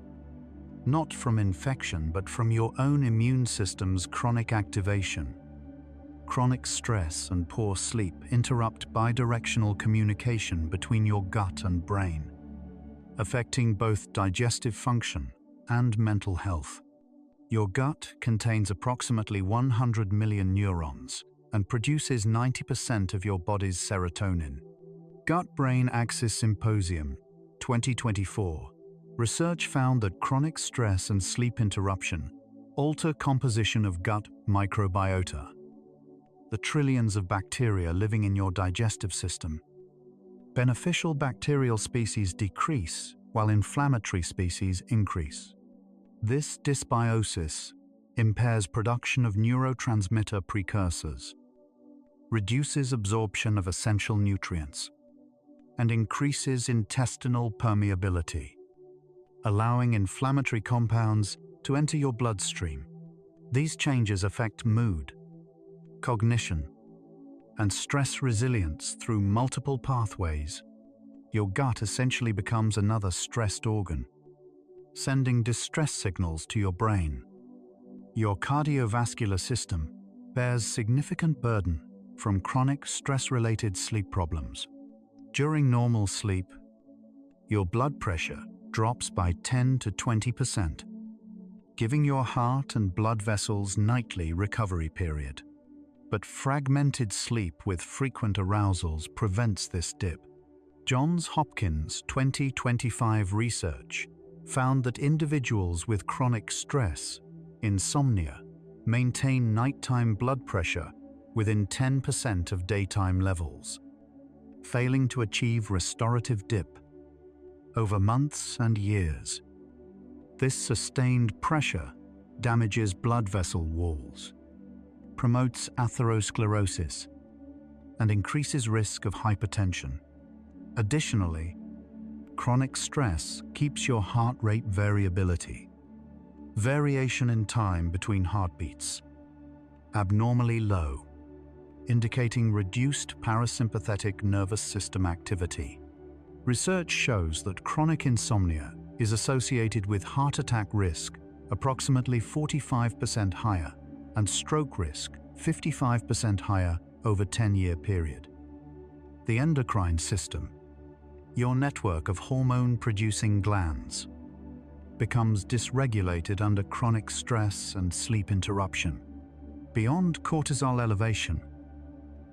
not from infection but from your own immune system's chronic activation. Chronic stress and poor sleep interrupt bidirectional communication between your gut and brain, affecting both digestive function and mental health. Your gut contains approximately 100 million neurons and produces 90% of your body's serotonin. Gut-Brain Axis Symposium 2024. Research found that chronic stress and sleep interruption alter composition of gut microbiota, the trillions of bacteria living in your digestive system. Beneficial bacterial species decrease while inflammatory species increase. This dysbiosis impairs production of neurotransmitter precursors, reduces absorption of essential nutrients, and increases intestinal permeability, allowing inflammatory compounds to enter your bloodstream. These changes affect mood, cognition, and stress resilience through multiple pathways. Your gut essentially becomes another stressed organ, sending distress signals to your brain. Your cardiovascular system bears significant burden from chronic stress-related sleep problems. During normal sleep, your blood pressure drops by 10 to 20%, giving your heart and blood vessels nightly recovery period. But fragmented sleep with frequent arousals prevents this dip. Johns Hopkins 2025 research found that individuals with chronic stress, insomnia, maintain nighttime blood pressure within 10% of daytime levels, failing to achieve restorative dip over months and years. This sustained pressure damages blood vessel walls, promotes atherosclerosis, and increases risk of hypertension. Additionally, chronic stress keeps your heart rate variability, variation in time between heartbeats, abnormally low, indicating reduced parasympathetic nervous system activity. Research shows that chronic insomnia is associated with heart attack risk approximately 45% higher and stroke risk 55% higher over a 10-year period. The endocrine system, your network of hormone-producing glands, becomes dysregulated under chronic stress and sleep interruption. Beyond cortisol elevation,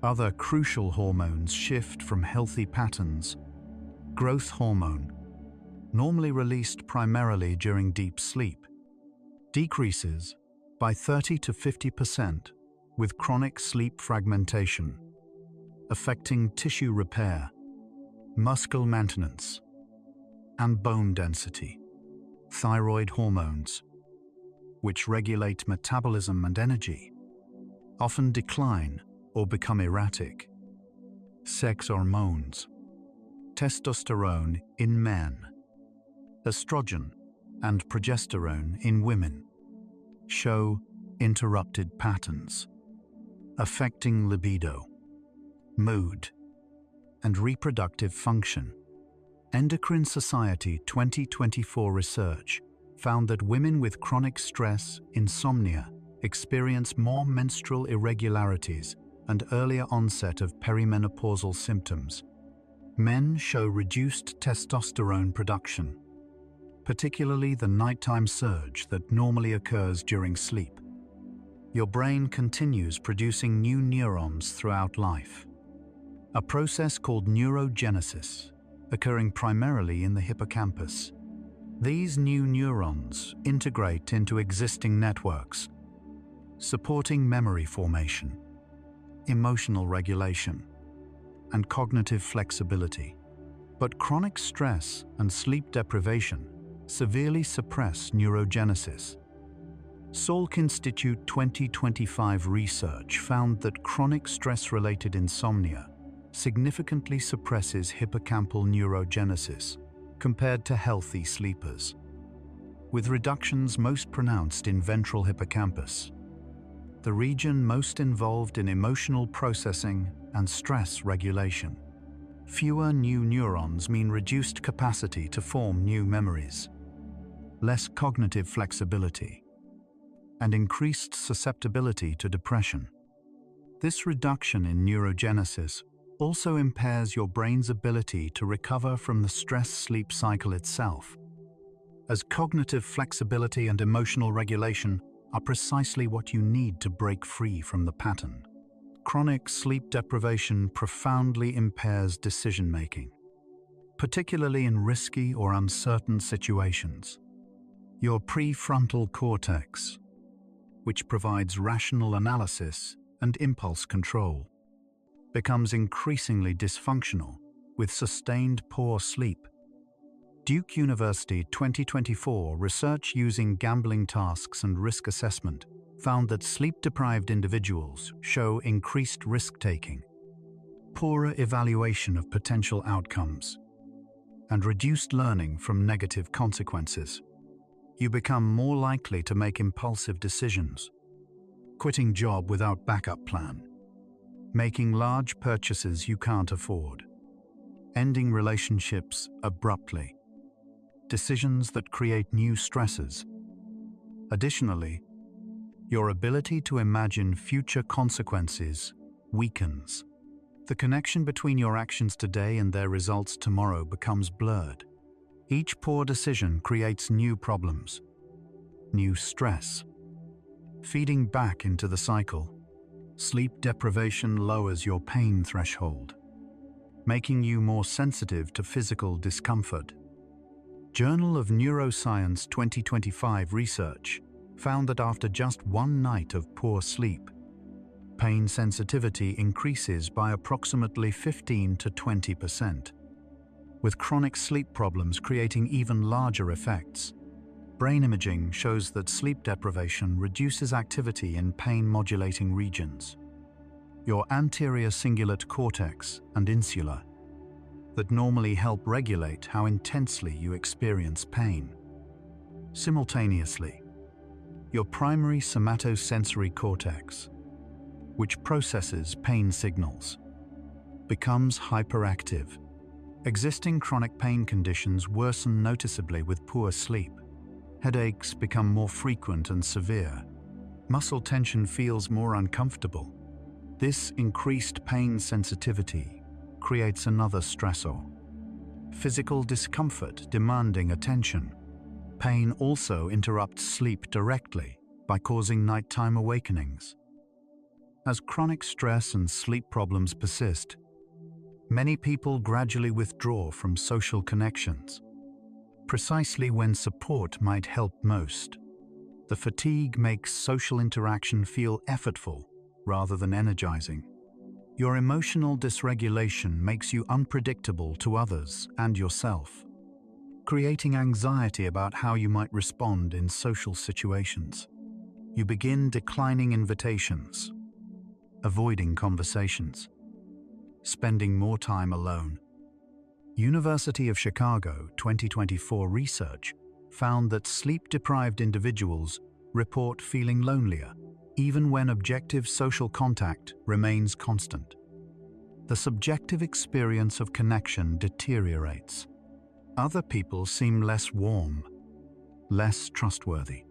other crucial hormones shift from healthy patterns. Growth hormone, normally released primarily during deep sleep, decreases by 30 to 50% with chronic sleep fragmentation, affecting tissue repair, muscle maintenance, and bone density. Thyroid hormones, which regulate metabolism and energy, often decline or become erratic. Sex hormones, testosterone in men, estrogen and progesterone in women, show interrupted patterns, affecting libido, mood, and reproductive function. Endocrine Society 2024 research found that women with chronic stress, insomnia, experience more menstrual irregularities and earlier onset of perimenopausal symptoms. Men show reduced testosterone production, particularly the nighttime surge that normally occurs during sleep. Your brain continues producing new neurons throughout life, a process called neurogenesis, occurring primarily in the hippocampus. These new neurons integrate into existing networks, supporting memory formation, emotional regulation, and cognitive flexibility. But chronic stress and sleep deprivation severely suppress neurogenesis. Salk Institute 2025 research found that chronic stress-related insomnia significantly suppresses hippocampal neurogenesis compared to healthy sleepers, with reductions most pronounced in ventral hippocampus, the region most involved in emotional processing and stress regulation. Fewer new neurons mean reduced capacity to form new memories, less cognitive flexibility, and increased susceptibility to depression. This reduction in neurogenesis also impairs your brain's ability to recover from the stress-sleep cycle itself, as cognitive flexibility and emotional regulation are precisely what you need to break free from the pattern. Chronic sleep deprivation profoundly impairs decision-making, particularly in risky or uncertain situations. Your prefrontal cortex, which provides rational analysis and impulse control, becomes increasingly dysfunctional with sustained poor sleep. Duke University 2024 research using gambling tasks and risk assessment found that sleep-deprived individuals show increased risk-taking, poorer evaluation of potential outcomes, and reduced learning from negative consequences. You become more likely to make impulsive decisions, quitting job without backup plan, making large purchases you can't afford, ending relationships abruptly, decisions that create new stresses. Additionally, your ability to imagine future consequences weakens. The connection between your actions today and their results tomorrow becomes blurred. Each poor decision creates new problems, new stress, feeding back into the cycle. Sleep deprivation lowers your pain threshold, making you more sensitive to physical discomfort. Journal of Neuroscience 2025 research found that after just one night of poor sleep, pain sensitivity increases by approximately 15 to 20%, with chronic sleep problems creating even larger effects. Brain imaging shows that sleep deprivation reduces activity in pain-modulating regions, your anterior cingulate cortex and insula, that normally help regulate how intensely you experience pain. Simultaneously, your primary somatosensory cortex, which processes pain signals, becomes hyperactive. Existing chronic pain conditions worsen noticeably with poor sleep. Headaches become more frequent and severe. Muscle tension feels more uncomfortable. This increased pain sensitivity creates another stressor: physical discomfort demanding attention. Pain also interrupts sleep directly by causing nighttime awakenings. As chronic stress and sleep problems persist, many people gradually withdraw from social connections, precisely when support might help most. The fatigue makes social interaction feel effortful rather than energizing. Your emotional dysregulation makes you unpredictable to others and yourself. creating anxiety about how you might respond in social situations. You begin declining invitations, avoiding conversations, spending more time alone. University of Chicago 2024 research found that sleep-deprived individuals report feeling lonelier, even when objective social contact remains constant. The subjective experience of connection deteriorates. Other people seem less warm, less trustworthy.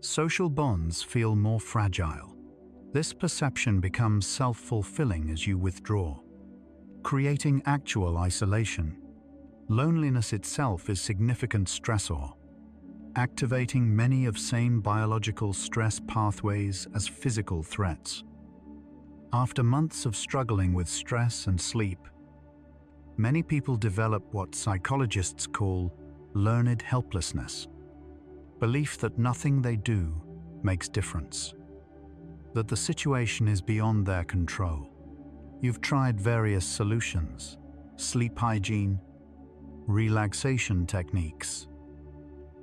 Social bonds feel more fragile. This perception becomes self-fulfilling as you withdraw, creating actual isolation. Loneliness itself is significant stressor, activating many of same biological stress pathways as physical threats. After months of struggling with stress and sleep, many people develop what psychologists call learned helplessness, belief that nothing they do makes difference, that the situation is beyond their control. You've tried various solutions, sleep hygiene, relaxation techniques,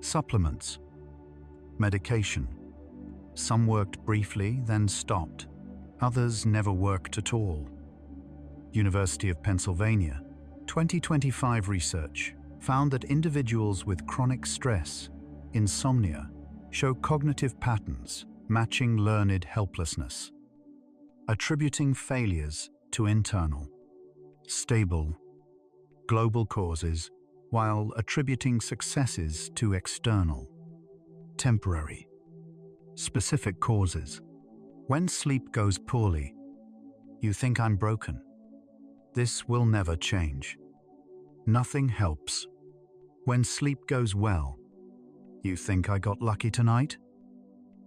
supplements, medication. Some worked briefly, then stopped. Others never worked at all. University of Pennsylvania 2025 research found that individuals with chronic stress, insomnia, show cognitive patterns matching learned helplessness, attributing failures to internal, stable, global causes, while attributing successes to external, temporary, specific causes. When sleep goes poorly, you think I'm broken. This will never change. Nothing helps. When sleep goes well, you think I got lucky tonight?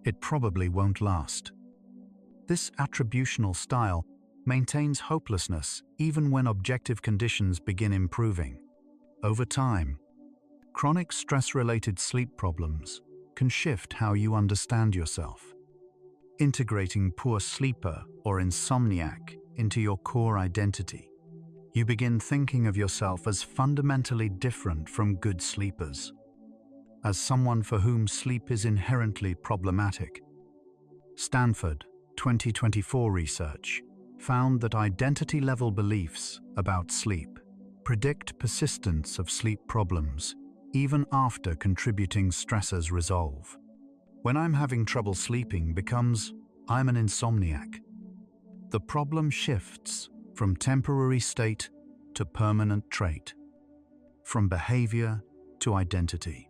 It probably won't last. This attributional style maintains hopelessness even when objective conditions begin improving. Over time, chronic stress-related sleep problems can shift how you understand yourself. Integrating poor sleeper or insomniac into your core identity, you begin thinking of yourself as fundamentally different from good sleepers, as someone for whom sleep is inherently problematic. Stanford 2024 research found that identity-level beliefs about sleep predict persistence of sleep problems even after contributing stressors resolve. When I'm having trouble sleeping becomes I'm an insomniac. The problem shifts from temporary state to permanent trait, from behavior to identity.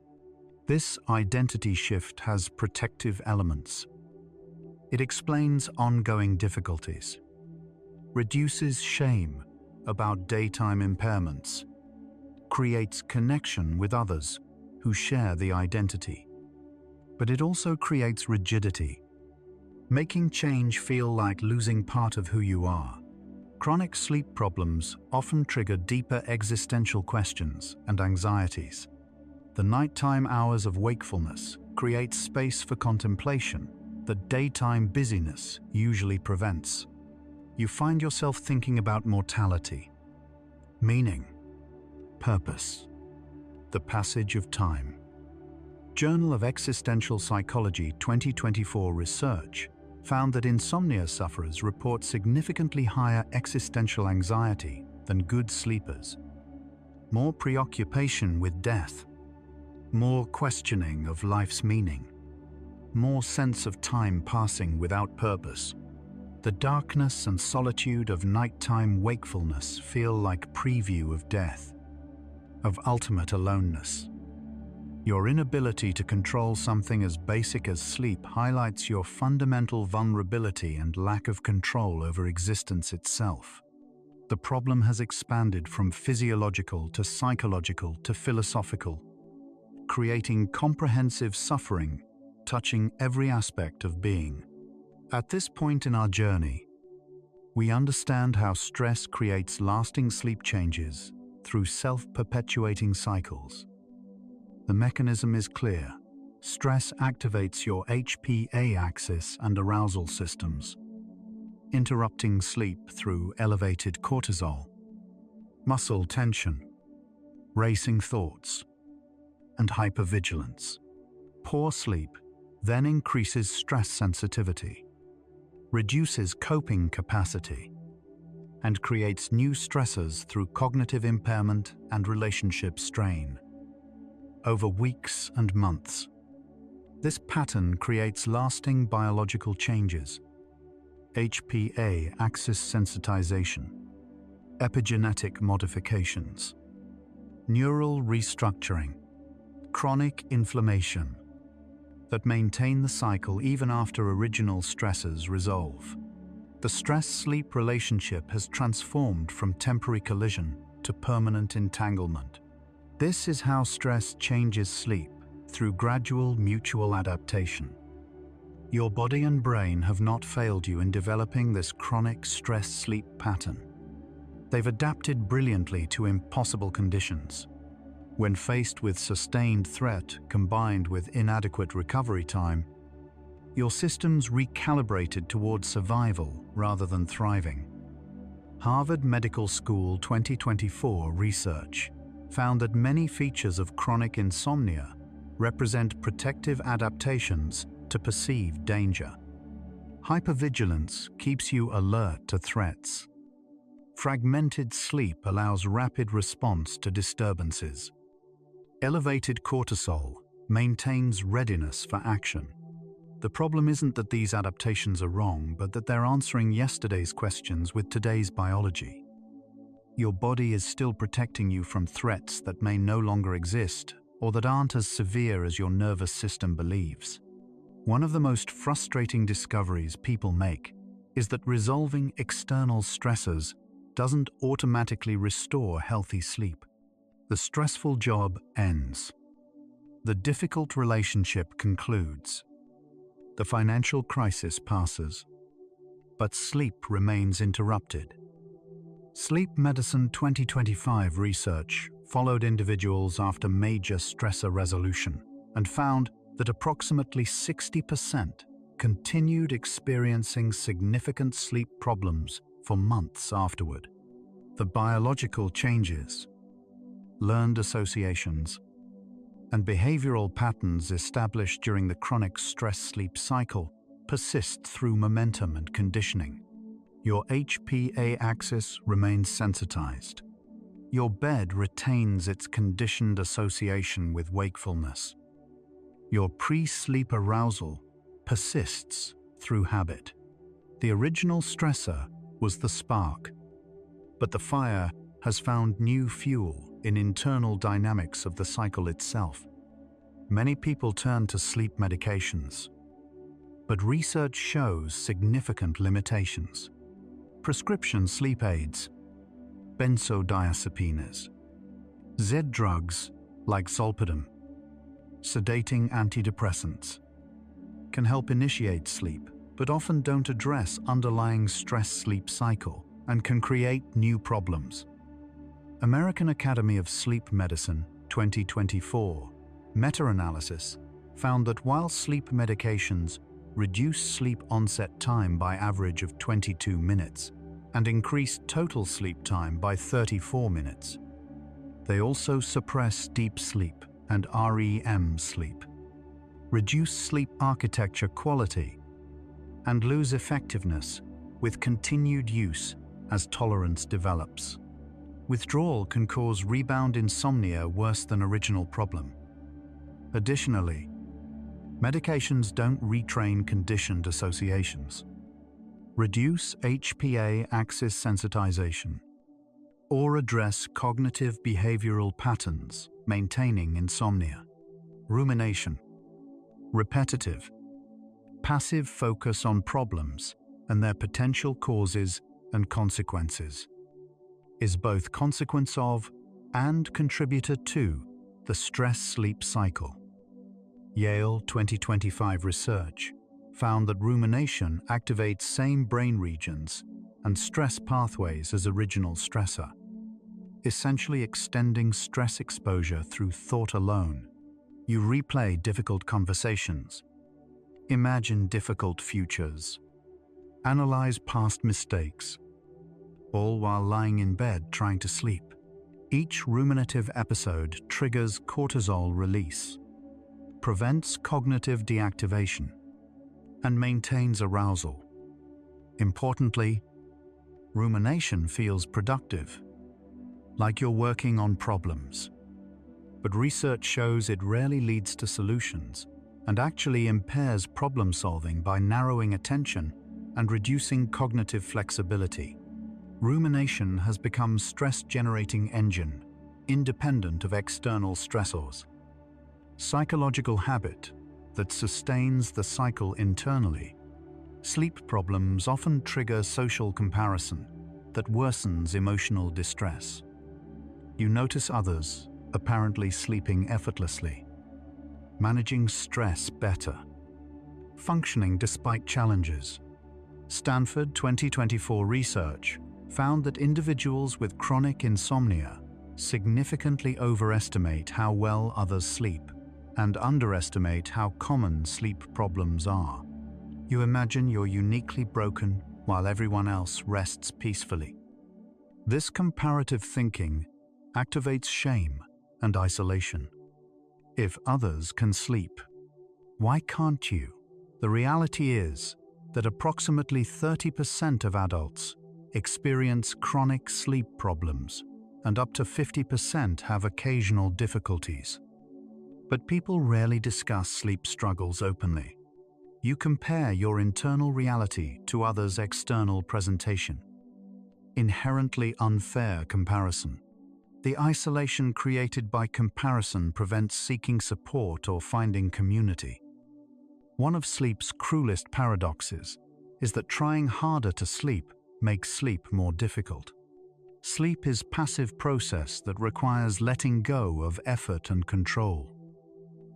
This identity shift has protective elements. It explains ongoing difficulties, reduces shame about daytime impairments, creates connection with others who share the identity. But it also creates rigidity, making change feel like losing part of who you are. Chronic sleep problems often trigger deeper existential questions and anxieties. The nighttime hours of wakefulness create space for contemplation that daytime busyness usually prevents. You find yourself thinking about mortality, meaning, purpose, the passage of time. Journal of Existential Psychology 2024 research found that insomnia sufferers report significantly higher existential anxiety than good sleepers, more preoccupation with death, more questioning of life's meaning, more sense of time passing without purpose. The darkness and solitude of nighttime wakefulness feel like preview of death, of ultimate aloneness. Your inability to control something as basic as sleep highlights your fundamental vulnerability and lack of control over existence itself. The problem has expanded from physiological to psychological to philosophical, creating comprehensive suffering, touching every aspect of being. At this point in our journey, we understand how stress creates lasting sleep changes through self-perpetuating cycles. The mechanism is clear. Stress activates your HPA axis and arousal systems, interrupting sleep through elevated cortisol, muscle tension, racing thoughts, and hypervigilance. Poor sleep then increases stress sensitivity, reduces coping capacity, and creates new stressors through cognitive impairment and relationship strain. Over weeks and months, this pattern creates lasting biological changes: HPA axis sensitization, epigenetic modifications, neural restructuring, chronic inflammation that maintain the cycle even after original stressors resolve. The stress-sleep relationship has transformed from temporary collision to permanent entanglement. This is how stress changes sleep, through gradual mutual adaptation. Your body and brain have not failed you in developing this chronic stress-sleep pattern. They've adapted brilliantly to impossible conditions. When faced with sustained threat combined with inadequate recovery time, your system's recalibrated towards survival rather than thriving. Harvard Medical School 2024 research found that many features of chronic insomnia represent protective adaptations to perceived danger. Hypervigilance keeps you alert to threats. Fragmented sleep allows rapid response to disturbances. Elevated cortisol maintains readiness for action. The problem isn't that these adaptations are wrong, but that they're answering yesterday's questions with today's biology. Your body is still protecting you from threats that may no longer exist or that aren't as severe as your nervous system believes. One of the most frustrating discoveries people make is that resolving external stressors doesn't automatically restore healthy sleep. The stressful job ends. The difficult relationship concludes. The financial crisis passes. But sleep remains interrupted. Sleep Medicine 2025 research followed individuals after major stressor resolution and found that approximately 60% continued experiencing significant sleep problems for months afterward. The biological changes, learned associations, and behavioral patterns established during the chronic stress-sleep cycle persist through momentum and conditioning. Your HPA axis remains sensitized. Your bed retains its conditioned association with wakefulness. Your pre-sleep arousal persists through habit. The original stressor was the spark, but the fire has found new fuel in internal dynamics of the cycle itself. Many people turn to sleep medications, but research shows significant limitations. Prescription sleep aids, benzodiazepines, Z-drugs like zolpidem, sedating antidepressants, can help initiate sleep, but often don't address underlying stress-sleep cycle and can create new problems. American Academy of Sleep Medicine 2024 meta-analysis found that while sleep medications reduce sleep onset time by average of 22 minutes and increase total sleep time by 34 minutes, they also suppress deep sleep and REM sleep, reduce sleep architecture quality, and lose effectiveness with continued use as tolerance develops. Withdrawal can cause rebound insomnia worse than original problem. Additionally, medications don't retrain conditioned associations, reduce HPA axis sensitization, or address cognitive behavioral patterns maintaining insomnia. Rumination, repetitive, passive focus on problems and their potential causes and consequences, is both consequence of and contributor to the stress-sleep cycle. Yale 2025 research found that rumination activates same brain regions and stress pathways as original stressor, essentially extending stress exposure through thought alone. You replay difficult conversations, imagine difficult futures, analyze past mistakes, all while lying in bed trying to sleep. Each ruminative episode triggers cortisol release, prevents cognitive deactivation, and maintains arousal. Importantly, rumination feels productive, like you're working on problems. But research shows it rarely leads to solutions and actually impairs problem solving by narrowing attention and reducing cognitive flexibility. Rumination has become stress-generating engine, independent of external stressors. Psychological habit that sustains the cycle internally. Sleep problems often trigger social comparison that worsens emotional distress. You notice others apparently sleeping effortlessly, managing stress better, functioning despite challenges. Stanford 2024 research found that individuals with chronic insomnia significantly overestimate how well others sleep and underestimate how common sleep problems are. You imagine you're uniquely broken while everyone else rests peacefully. This comparative thinking activates shame and isolation. If others can sleep, why can't you? The reality is that approximately 30% of adults experience chronic sleep problems, and up to 50% have occasional difficulties. But people rarely discuss sleep struggles openly. You compare your internal reality to others' external presentation. Inherently unfair comparison. The isolation created by comparison prevents seeking support or finding community. One of sleep's cruelest paradoxes is that trying harder to sleep makes sleep more difficult. Sleep is a passive process that requires letting go of effort and control.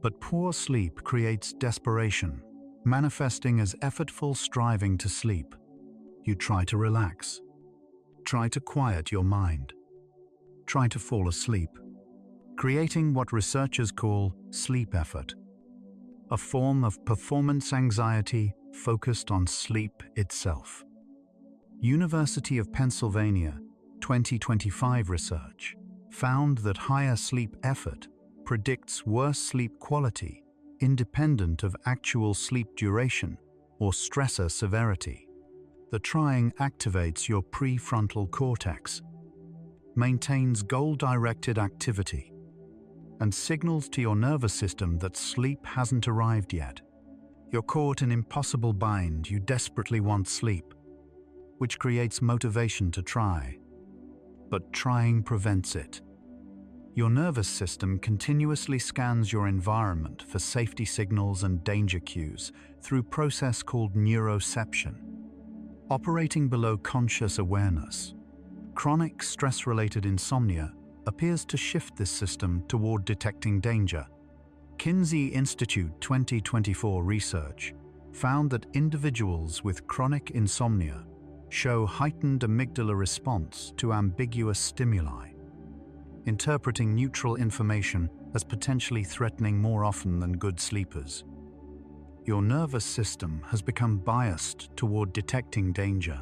But poor sleep creates desperation, manifesting as effortful striving to sleep. You try to relax, try to quiet your mind, try to fall asleep, creating what researchers call sleep effort, a form of performance anxiety focused on sleep itself. University of Pennsylvania 2025 research found that higher sleep effort predicts worse sleep quality independent of actual sleep duration or stressor severity. The trying activates your prefrontal cortex, maintains goal-directed activity, and signals to your nervous system that sleep hasn't arrived yet. You're caught in an impossible bind. You desperately want sleep, which creates motivation to try. But trying prevents it. Your nervous system continuously scans your environment for safety signals and danger cues through a process called neuroception. Operating below conscious awareness, chronic stress-related insomnia appears to shift this system toward detecting danger. Kinsey Institute 2024 research found that individuals with chronic insomnia show heightened amygdala response to ambiguous stimuli, interpreting neutral information as potentially threatening more often than good sleepers. Your nervous system has become biased toward detecting danger,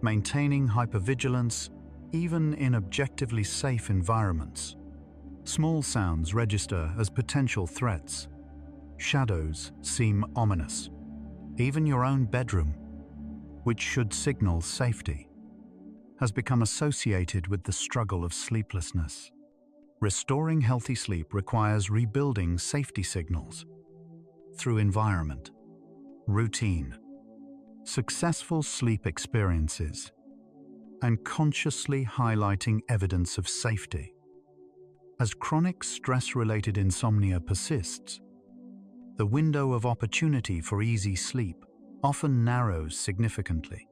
maintaining hypervigilance even in objectively safe environments. Small sounds register as potential threats. Shadows seem ominous. Even your own bedroom, which should signal safety, has become associated with the struggle of sleeplessness. Restoring healthy sleep requires rebuilding safety signals through environment, routine, successful sleep experiences, and consciously highlighting evidence of safety. As chronic stress-related insomnia persists, the window of opportunity for easy sleep often narrows significantly.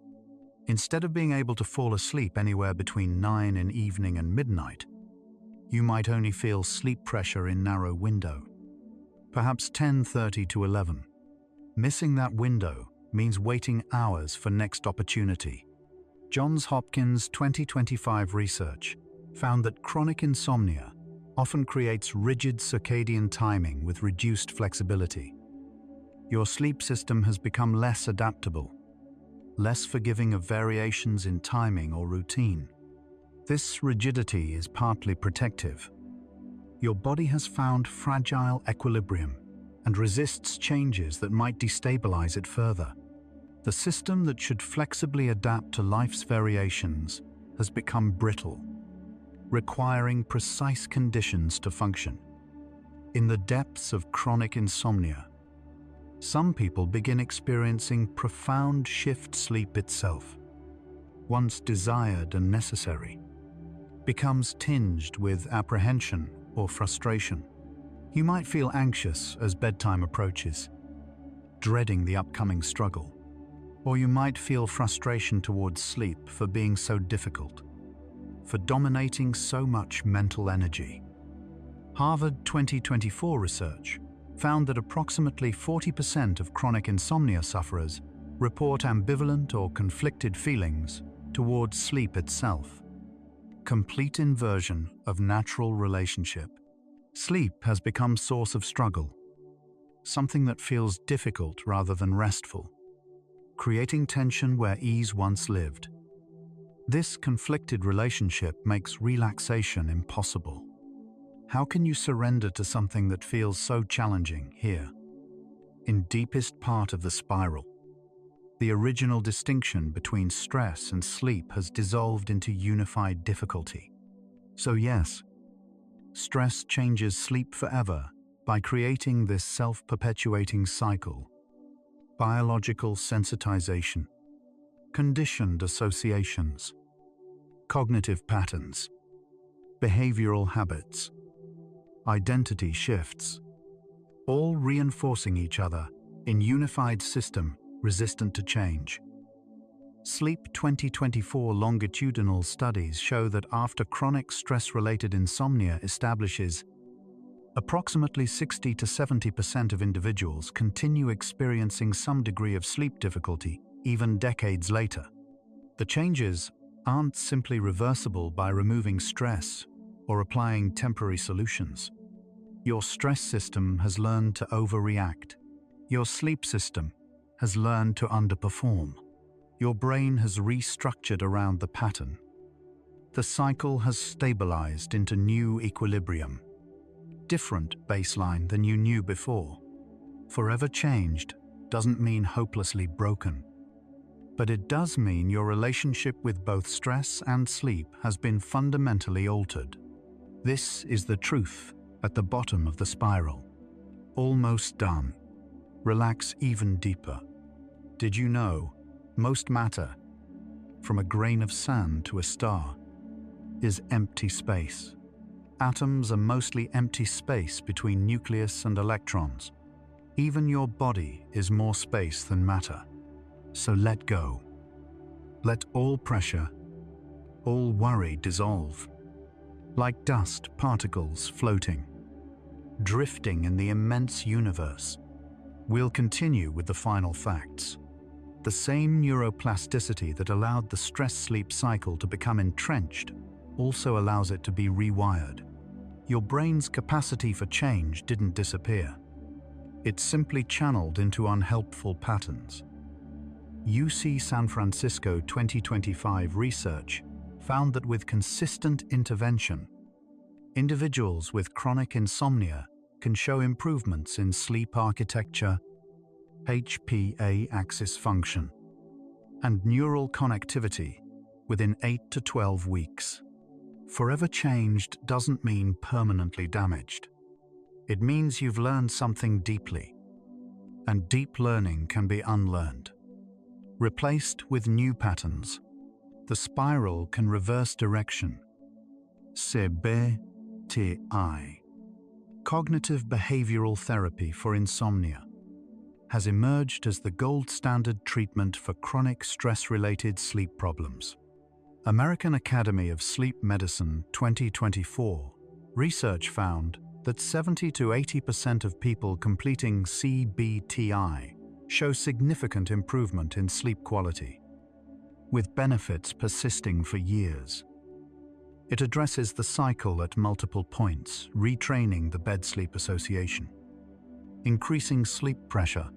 Instead of being able to fall asleep anywhere between 9 in evening and midnight, you might only feel sleep pressure in narrow window, perhaps 10:30 to 11. Missing that window means waiting hours for next opportunity. Johns Hopkins 2025 research found that chronic insomnia often creates rigid circadian timing with reduced flexibility. Your sleep system has become less adaptable, less forgiving of variations in timing or routine. This rigidity is partly protective. Your body has found fragile equilibrium and resists changes that might destabilize it further. The system that should flexibly adapt to life's variations has become brittle, requiring precise conditions to function. In the depths of chronic insomnia, some people begin experiencing profound shift. Sleep itself, once desired and necessary, becomes tinged with apprehension or frustration. You might feel anxious as bedtime approaches, dreading the upcoming struggle. Or you might feel frustration towards sleep for being so difficult, for dominating so much mental energy. Harvard 2024 research found that approximately 40% of chronic insomnia sufferers report ambivalent or conflicted feelings towards sleep itself. Complete inversion of natural relationship. Sleep has become source of struggle, something that feels difficult rather than restful, creating tension where ease once lived. This conflicted relationship makes relaxation impossible. How can you surrender to something that feels so challenging here? In deepest part of the spiral, the original distinction between stress and sleep has dissolved into unified difficulty. So yes, stress changes sleep forever by creating this self-perpetuating cycle. Biological sensitization, conditioned associations, cognitive patterns, behavioral habits, identity shifts, all reinforcing each other in unified system resistant to change. Sleep 2024 longitudinal studies show that after chronic stress-related insomnia establishes, approximately 60 to 70% of individuals continue experiencing some degree of sleep difficulty even decades later. The changes aren't simply reversible by removing stress or applying temporary solutions. Your stress system has learned to overreact. Your sleep system has learned to underperform. Your brain has restructured around the pattern. The cycle has stabilized into new equilibrium. Different baseline than you knew before. Forever changed doesn't mean hopelessly broken. But it does mean your relationship with both stress and sleep has been fundamentally altered. This is the truth at the bottom of the spiral. Almost done. Relax even deeper. Did you know most matter, from a grain of sand to a star, is empty space? Atoms are mostly empty space between nucleus and electrons. Even your body is more space than matter. So let go. Let all pressure, all worry dissolve. Like dust particles floating, drifting in the immense universe. We'll continue with the final facts. The same neuroplasticity that allowed the stress-sleep cycle to become entrenched also allows it to be rewired. Your brain's capacity for change didn't disappear. It simply channeled into unhelpful patterns. UC San Francisco 2025 research found that with consistent intervention, individuals with chronic insomnia can show improvements in sleep architecture, HPA axis function, and neural connectivity within 8 to 12 weeks. Forever changed doesn't mean permanently damaged. It means you've learned something deeply, and deep learning can be unlearned. Replaced with new patterns, the spiral can reverse direction. CBTI, cognitive behavioral therapy for insomnia, has emerged as the gold standard treatment for chronic stress-related sleep problems. American Academy of Sleep Medicine 2024 research found that 70 to 80% of people completing CBTI show significant improvement in sleep quality, with benefits persisting for years. It addresses the cycle at multiple points, retraining the bed-sleep association, increasing sleep pressure,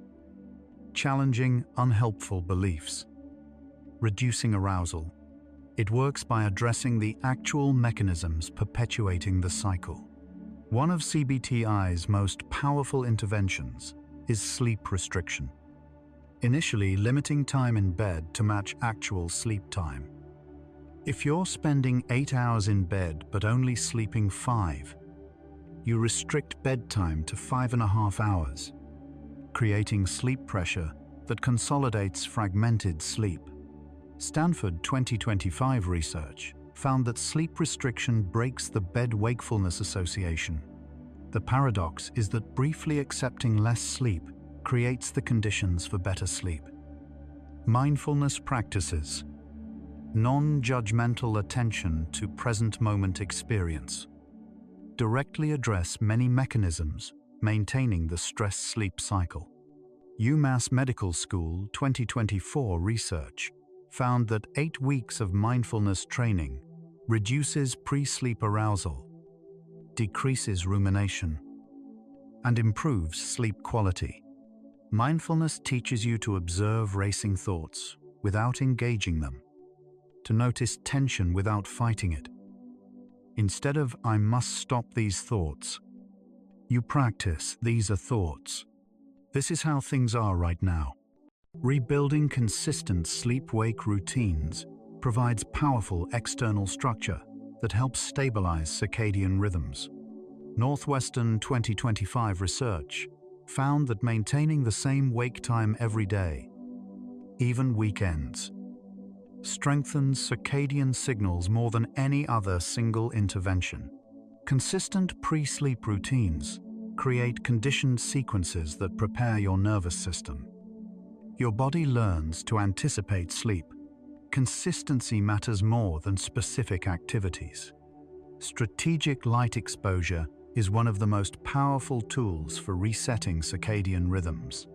challenging unhelpful beliefs, reducing arousal, It works by addressing the actual mechanisms perpetuating the cycle. One of CBTI's most powerful interventions is sleep restriction, initially limiting time in bed to match actual sleep time. If you're spending 8 hours in bed but only sleeping 5, you restrict bedtime to 5.5 hours, creating sleep pressure that consolidates fragmented sleep. Stanford 2025 research found that sleep restriction breaks the bed-wakefulness association. The paradox is that briefly accepting less sleep creates the conditions for better sleep. Mindfulness practices, non-judgmental attention to present-moment experience, directly address many mechanisms maintaining the stress-sleep cycle. UMass Medical School 2024 research found that 8 weeks of mindfulness training reduces pre-sleep arousal, decreases rumination, and improves sleep quality. Mindfulness teaches you to observe racing thoughts without engaging them, to notice tension without fighting it. Instead of "I must stop these thoughts," you practice "these are thoughts. This is how things are right now." Rebuilding consistent sleep-wake routines provides powerful external structure that helps stabilize circadian rhythms. Northwestern 2025 research found that maintaining the same wake time every day, even weekends, strengthens circadian signals more than any other single intervention. Consistent pre-sleep routines create conditioned sequences that prepare your nervous system. Your body learns to anticipate sleep. Consistency matters more than specific activities. Strategic light exposure is one of the most powerful tools for resetting circadian rhythms.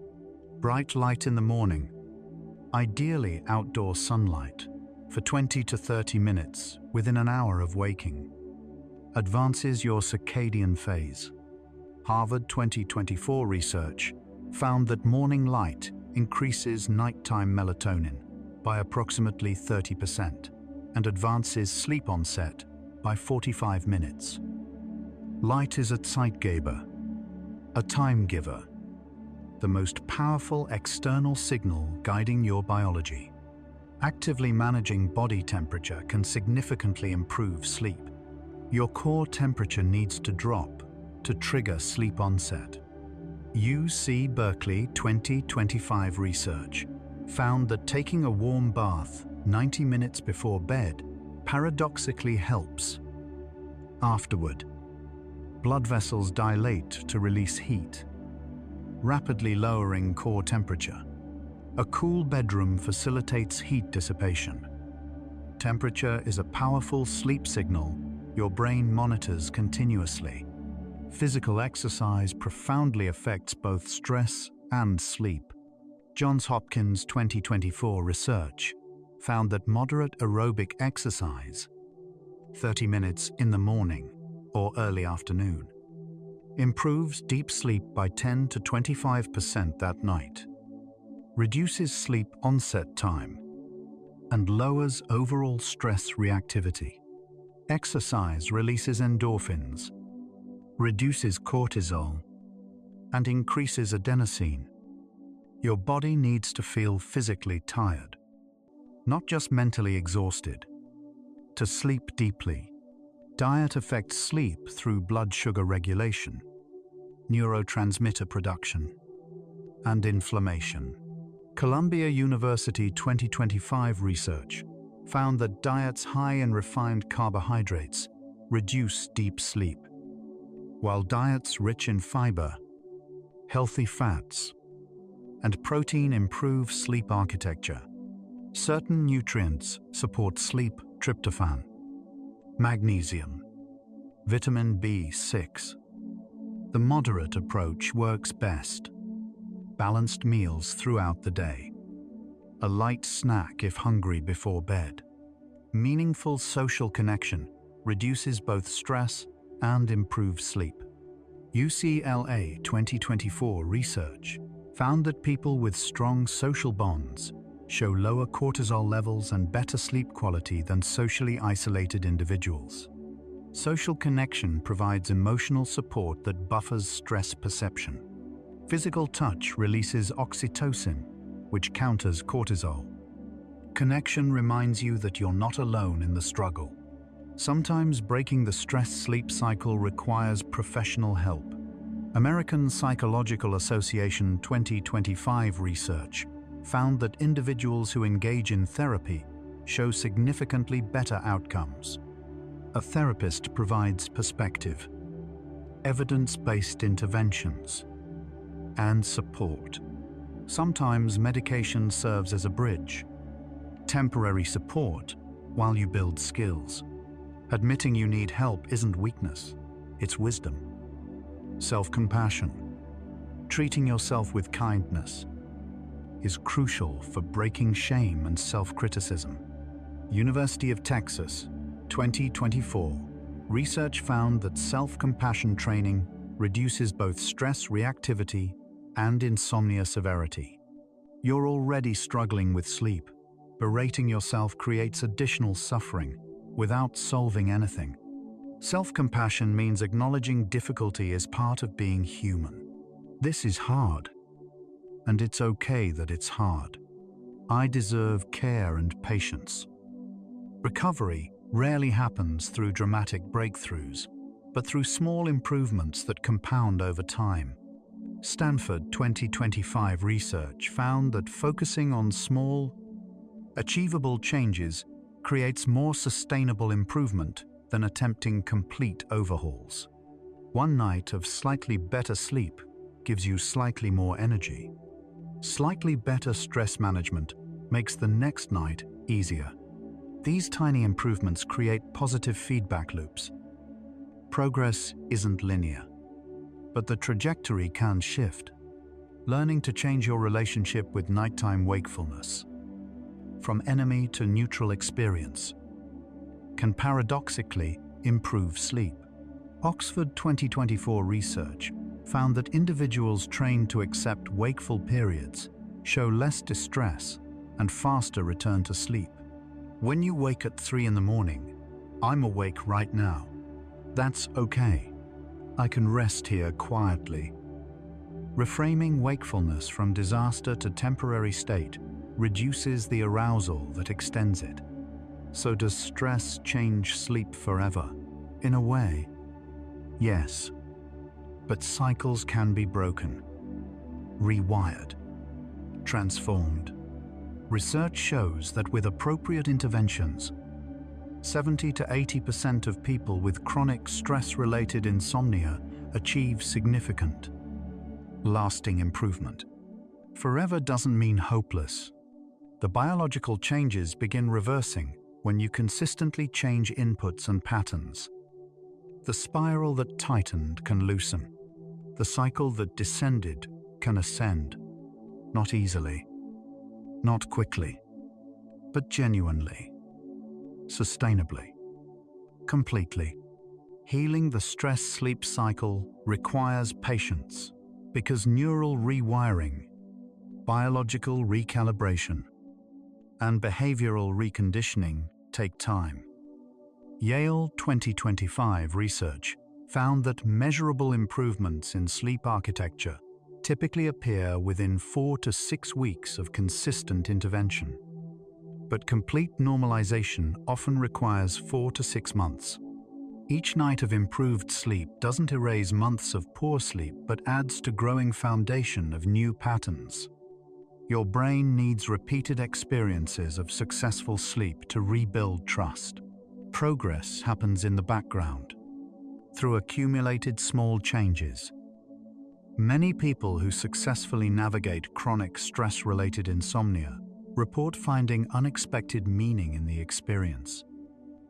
Bright light in the morning, ideally outdoor sunlight, for 20 to 30 minutes within an hour of waking, advances your circadian phase. Harvard 2024 research found that morning light increases nighttime melatonin by approximately 30% and advances sleep onset by 45 minutes. Light is a Zeitgeber, a time giver, the most powerful external signal guiding your biology. Actively managing body temperature can significantly improve sleep. Your core temperature needs to drop to trigger sleep onset. UC Berkeley 2025 research found that taking a warm bath 90 minutes before bed paradoxically helps. Afterward, blood vessels dilate to release heat, rapidly lowering core temperature. A cool bedroom facilitates heat dissipation. Temperature is a powerful sleep signal your brain monitors continuously. Physical exercise profoundly affects both stress and sleep. Johns Hopkins 2024 research found that moderate aerobic exercise, 30 minutes in the morning or early afternoon, improves deep sleep by 10 to 25% that night, reduces sleep onset time, and lowers overall stress reactivity. Exercise releases endorphins, reduces cortisol, and increases adenosine. Your body needs to feel physically tired, not just mentally exhausted, to sleep deeply. Diet affects sleep through blood sugar regulation, neurotransmitter production, and inflammation. Columbia University 2025 research found that diets high in refined carbohydrates reduce deep sleep, while diets rich in fiber, healthy fats, and protein improve sleep architecture. Certain nutrients support sleep: tryptophan, magnesium, vitamin B6. The moderate approach works best. Balanced meals throughout the day. A light snack if hungry before bed. Meaningful social connection reduces both stress and improves sleep. UCLA 2024 research found that people with strong social bonds show lower cortisol levels and better sleep quality than socially isolated individuals. Social connection provides emotional support that buffers stress perception. Physical touch releases oxytocin, which counters cortisol. Connection reminds you that you're not alone in the struggle. Sometimes breaking the stress-sleep cycle requires professional help. American Psychological Association 2025 research found that individuals who engage in therapy show significantly better outcomes. A therapist provides perspective, evidence-based interventions, and support. Sometimes medication serves as a bridge, temporary support while you build skills. Admitting you need help isn't weakness, it's wisdom. Self-compassion, treating yourself with kindness, is crucial for breaking shame and self-criticism. University of Texas, 2024, research found that self-compassion training reduces both stress reactivity and insomnia severity. You're already struggling with sleep. Berating yourself creates additional suffering without solving anything. Self-compassion means acknowledging difficulty as part of being human. This is hard, and it's okay that it's hard. I deserve care and patience. Recovery rarely happens through dramatic breakthroughs, but through small improvements that compound over time. Stanford 2025 research found that focusing on small, achievable changes creates more sustainable improvement than attempting complete overhauls. One night of slightly better sleep gives you slightly more energy. Slightly better stress management makes the next night easier. These tiny improvements create positive feedback loops. Progress isn't linear, but the trajectory can shift. Learning to change your relationship with nighttime wakefulness, from enemy to neutral experience, can paradoxically improve sleep. Oxford 2024 research found that individuals trained to accept wakeful periods show less distress and faster return to sleep. When you wake at 3 in the morning, I'm awake right now. That's okay. I can rest here quietly. Reframing wakefulness from disaster to temporary state reduces the arousal that extends it. So does stress change sleep forever? In a way, yes. But cycles can be broken, rewired, transformed. Research shows that with appropriate interventions, 70 to 80% of people with chronic stress-related insomnia achieve significant, lasting improvement. Forever doesn't mean hopeless. The biological changes begin reversing when you consistently change inputs and patterns. The spiral that tightened can loosen. The cycle that descended can ascend. Not easily, not quickly, but genuinely, sustainably, completely. Healing the stress-sleep cycle requires patience because neural rewiring, biological recalibration, and behavioral reconditioning take time. Yale 2025 research found that measurable improvements in sleep architecture typically appear within 4 to 6 weeks of consistent intervention. But complete normalization often requires 4 to 6 months. Each night of improved sleep doesn't erase months of poor sleep, but adds to growing foundation of new patterns. Your brain needs repeated experiences of successful sleep to rebuild trust. Progress happens in the background, through accumulated small changes. Many people who successfully navigate chronic stress-related insomnia report finding unexpected meaning in the experience.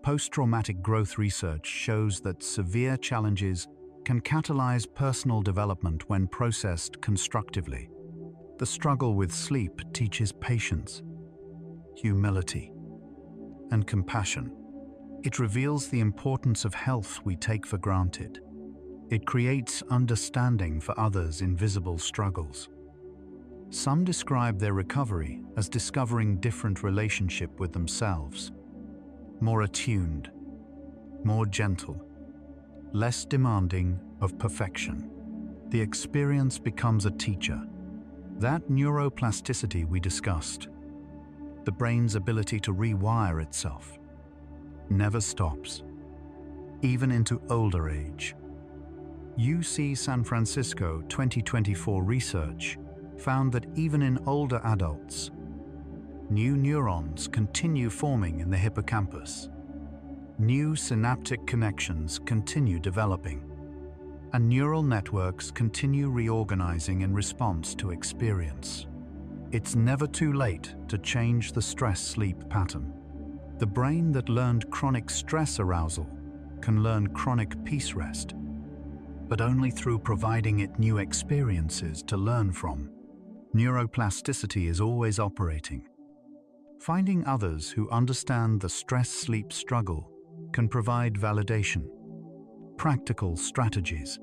Post-traumatic growth research shows that severe challenges can catalyze personal development when processed constructively. The struggle with sleep teaches patience, humility, and compassion. It reveals the importance of health we take for granted. It creates understanding for others' invisible struggles. Some describe their recovery as discovering different relationship with themselves, more attuned, more gentle, less demanding of perfection. The experience becomes a teacher. That neuroplasticity we discussed, the brain's ability to rewire itself, never stops, even into older age. UC San Francisco 2024 research found that even in older adults, new neurons continue forming in the hippocampus. New synaptic connections continue developing, and neural networks continue reorganizing in response to experience. It's never too late to change the stress-sleep pattern. The brain that learned chronic stress arousal can learn chronic peace rest, but only through providing it new experiences to learn from. Neuroplasticity is always operating. Finding others who understand the stress-sleep struggle can provide validation, practical strategies,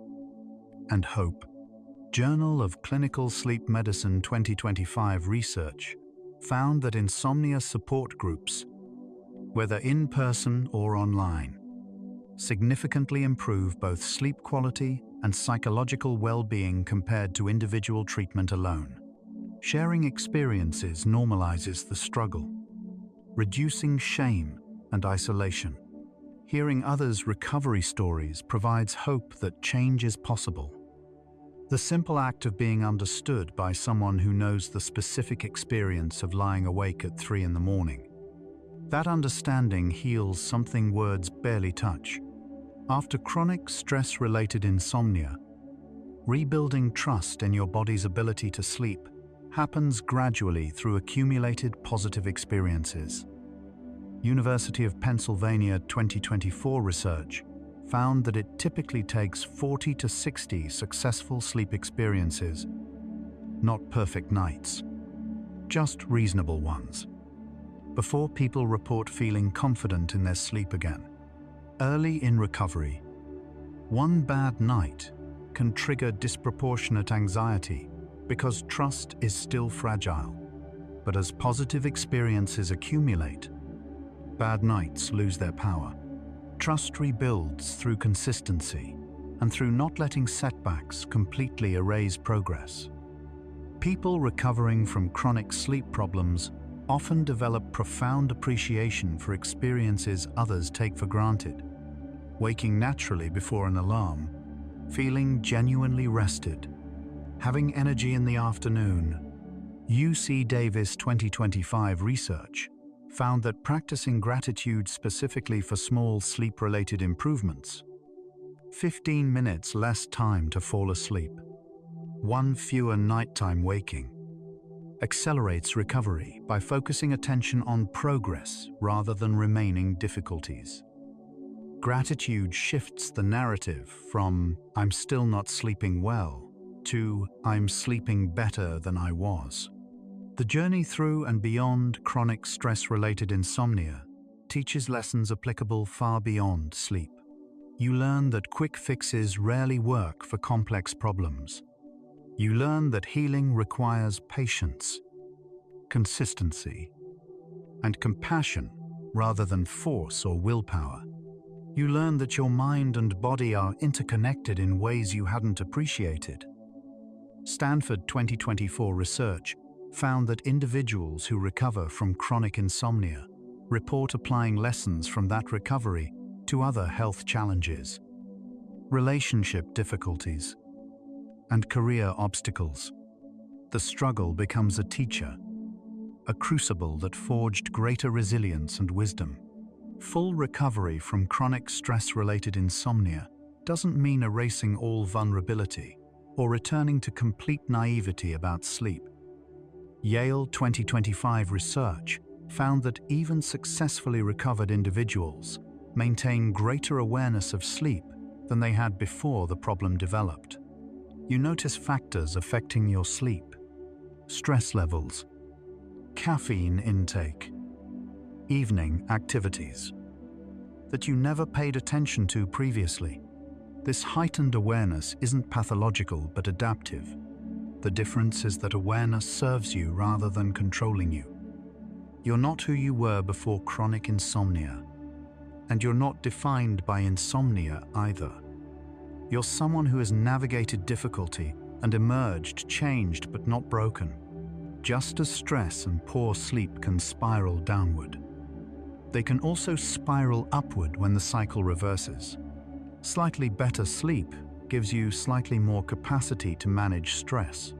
and hope. Journal of Clinical Sleep Medicine 2025 research found that insomnia support groups, whether in person or online, significantly improve both sleep quality and psychological well-being compared to individual treatment alone. Sharing experiences normalizes the struggle, reducing shame and isolation. Hearing others' recovery stories provides hope that change is possible. The simple act of being understood by someone who knows the specific experience of lying awake at 3 in the morning. That understanding heals something words barely touch. After chronic stress-related insomnia, rebuilding trust in your body's ability to sleep happens gradually through accumulated positive experiences. University of Pennsylvania 2024 research found that it typically takes 40 to 60 successful sleep experiences, not perfect nights, just reasonable ones, before people report feeling confident in their sleep again. Early in recovery, one bad night can trigger disproportionate anxiety because trust is still fragile. But as positive experiences accumulate, bad nights lose their power. Trust rebuilds through consistency and through not letting setbacks completely erase progress. People recovering from chronic sleep problems often develop profound appreciation for experiences others take for granted. Waking naturally before an alarm, feeling genuinely rested, having energy in the afternoon. UC Davis 2025 research found that practicing gratitude specifically for small sleep-related improvements, 15 minutes less time to fall asleep, 1 fewer nighttime waking, accelerates recovery by focusing attention on progress rather than remaining difficulties. Gratitude shifts the narrative from "I'm still not sleeping well" to "I'm sleeping better than I was." The journey through and beyond chronic stress-related insomnia teaches lessons applicable far beyond sleep. You learn that quick fixes rarely work for complex problems. You learn that healing requires patience, consistency, and compassion rather than force or willpower. You learn that your mind and body are interconnected in ways you hadn't appreciated. Stanford 2024 research found that individuals who recover from chronic insomnia report applying lessons from that recovery to other health challenges, relationship difficulties, and career obstacles. The struggle becomes a teacher, a crucible that forged greater resilience and wisdom. Full recovery from chronic stress-related insomnia doesn't mean erasing all vulnerability or returning to complete naivety about sleep. Yale 2025 research found that even successfully recovered individuals maintain greater awareness of sleep than they had before the problem developed. You notice factors affecting your sleep: stress levels, caffeine intake, evening activities that you never paid attention to previously. This heightened awareness isn't pathological but adaptive. The difference is that awareness serves you rather than controlling you. You're not who you were before chronic insomnia, and you're not defined by insomnia either. You're someone who has navigated difficulty and emerged changed but not broken, just as stress and poor sleep can spiral downward. They can also spiral upward when the cycle reverses. Slightly better sleep gives you slightly more capacity to manage stress.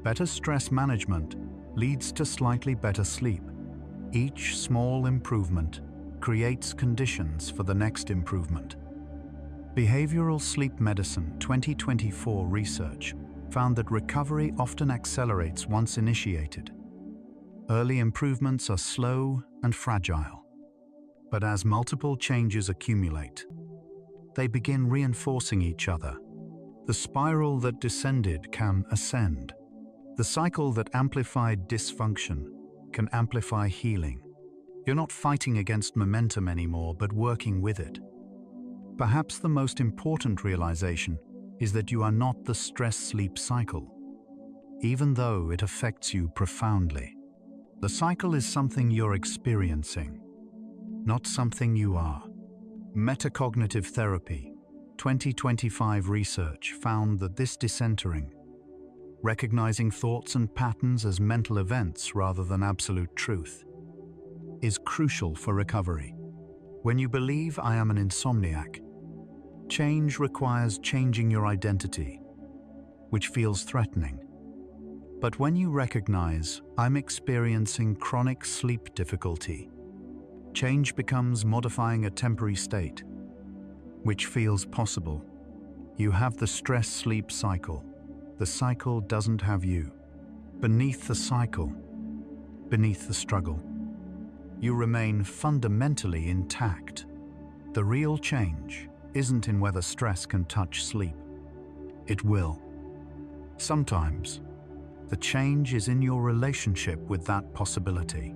Better stress management leads to slightly better sleep. Each small improvement creates conditions for the next improvement. Behavioral Sleep Medicine 2024 research found that recovery often accelerates once initiated. Early improvements are slow and fragile, but as multiple changes accumulate, they begin reinforcing each other. The spiral that descended can ascend. The cycle that amplified dysfunction can amplify healing. You're not fighting against momentum anymore, but working with it. Perhaps the most important realization is that you are not the stress-sleep cycle, even though it affects you profoundly. The cycle is something you're experiencing, not something you are. Metacognitive therapy 2025 research found that this decentering, recognizing thoughts and patterns as mental events rather than absolute truth, is crucial for recovery. When you believe I am an insomniac, change requires changing your identity, which feels threatening. But when you recognize I'm experiencing chronic sleep difficulty, change becomes modifying a temporary state, which feels possible. You have the stress-sleep cycle. The cycle doesn't have you. Beneath the cycle, beneath the struggle, you remain fundamentally intact. The real change isn't in whether stress can touch sleep. It will. Sometimes, the change is in your relationship with that possibility.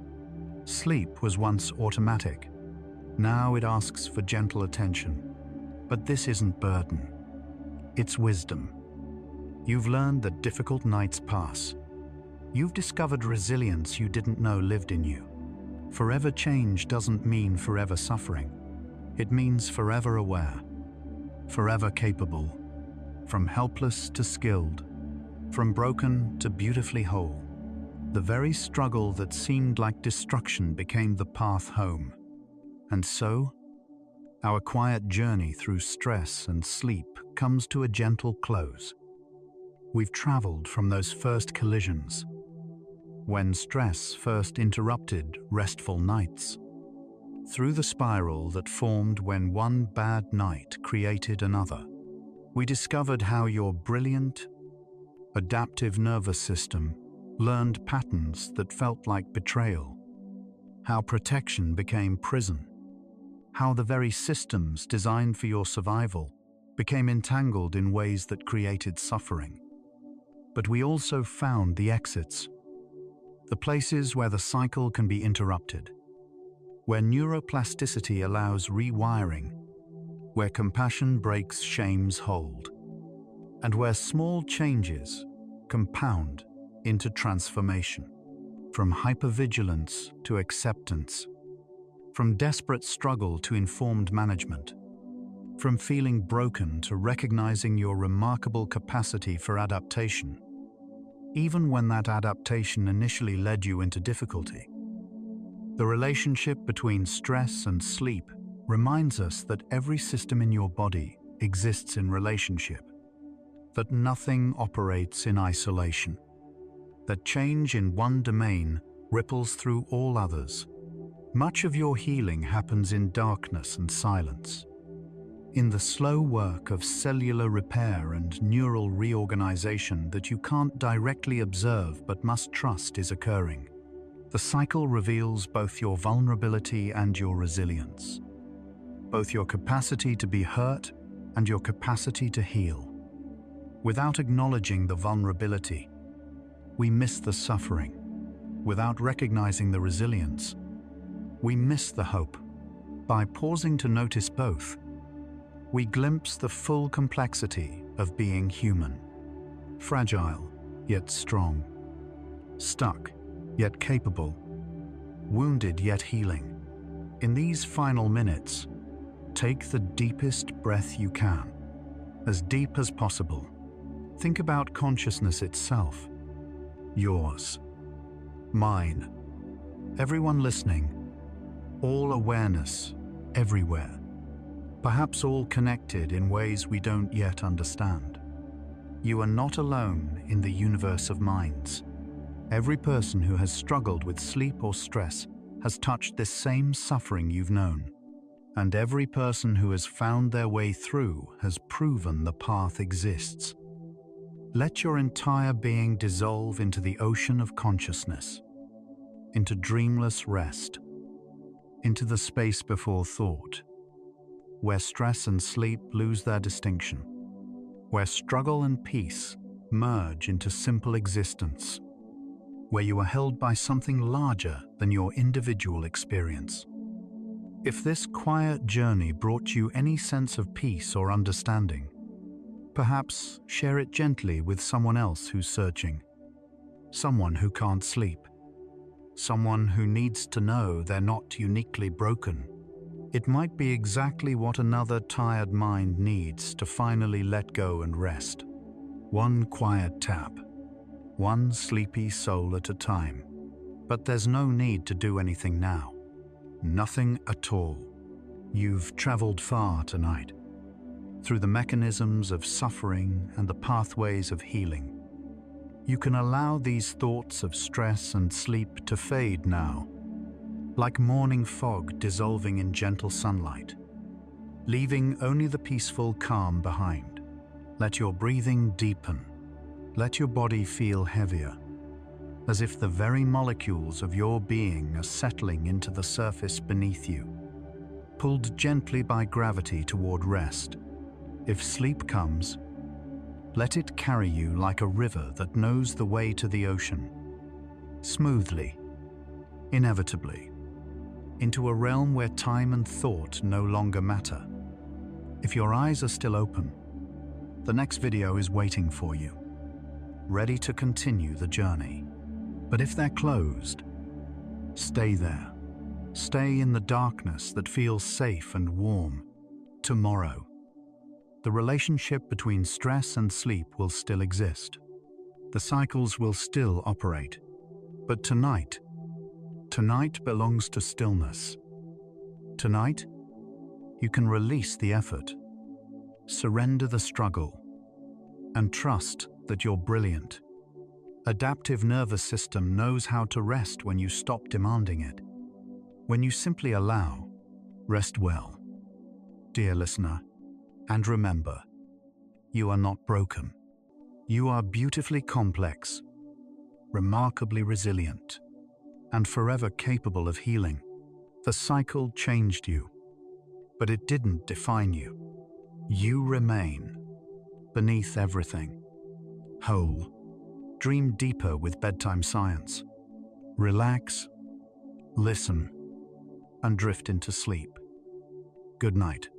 Sleep was once automatic. Now it asks for gentle attention. But this isn't burden. It's wisdom. You've learned that difficult nights pass. You've discovered resilience you didn't know lived in you. Forever change doesn't mean forever suffering. It means forever aware, forever capable, from helpless to skilled, from broken to beautifully whole. The very struggle that seemed like destruction became the path home. And so, our quiet journey through stress and sleep comes to a gentle close. We've traveled from those first collisions, when stress first interrupted restful nights, through the spiral that formed when one bad night created another. We discovered how your brilliant, adaptive nervous system learned patterns that felt like betrayal, how protection became prison, how the very systems designed for your survival became entangled in ways that created suffering. But we also found the exits, the places where the cycle can be interrupted, where neuroplasticity allows rewiring, where compassion breaks shame's hold, and where small changes compound into transformation. From hypervigilance to acceptance, from desperate struggle to informed management, from feeling broken to recognizing your remarkable capacity for adaptation, even when that adaptation initially led you into difficulty. The relationship between stress and sleep reminds us that every system in your body exists in relationship, that nothing operates in isolation, that change in one domain ripples through all others. Much of your healing happens in darkness and silence, in the slow work of cellular repair and neural reorganization that you can't directly observe but must trust is occurring. The cycle reveals both your vulnerability and your resilience, both your capacity to be hurt and your capacity to heal. Without acknowledging the vulnerability, we miss the suffering. Without recognizing the resilience, we miss the hope. By pausing to notice both, we glimpse the full complexity of being human. Fragile, yet strong. Stuck, yet capable. Wounded, yet healing. In these final minutes, take the deepest breath you can, as deep as possible. Think about consciousness itself. Yours. Mine. Everyone listening. All awareness, everywhere. Perhaps all connected in ways we don't yet understand. You are not alone in the universe of minds. Every person who has struggled with sleep or stress has touched this same suffering you've known. And every person who has found their way through has proven the path exists. Let your entire being dissolve into the ocean of consciousness, into dreamless rest, into the space before thought, where stress and sleep lose their distinction, where struggle and peace merge into simple existence, where you are held by something larger than your individual experience. If this quiet journey brought you any sense of peace or understanding, perhaps share it gently with someone else who's searching, someone who can't sleep, someone who needs to know they're not uniquely broken. It might be exactly what another tired mind needs to finally let go and rest. One quiet tap, one sleepy soul at a time. But there's no need to do anything now. Nothing at all. You've traveled far tonight, through the mechanisms of suffering and the pathways of healing. You can allow these thoughts of stress and sleep to fade now, like morning fog dissolving in gentle sunlight, leaving only the peaceful calm behind. Let your breathing deepen. Let your body feel heavier, as if the very molecules of your being are settling into the surface beneath you, pulled gently by gravity toward rest. If sleep comes, let it carry you like a river that knows the way to the ocean, smoothly, inevitably, into a realm where time and thought no longer matter. If your eyes are still open, the next video is waiting for you, ready to continue the journey. But if they're closed, stay there. Stay in the darkness that feels safe and warm. Tomorrow, the relationship between stress and sleep will still exist. The cycles will still operate. But tonight belongs to stillness. Tonight, you can release the effort, surrender the struggle, and trust that you're brilliant. Adaptive nervous system knows how to rest when you stop demanding it. When you simply allow, rest well. Dear listener, and remember, you are not broken. You are beautifully complex, remarkably resilient, and forever capable of healing. The cycle changed you, but it didn't define you. You remain, beneath everything, whole. Dream deeper with bedtime science. Relax, listen, and drift into sleep. Good night.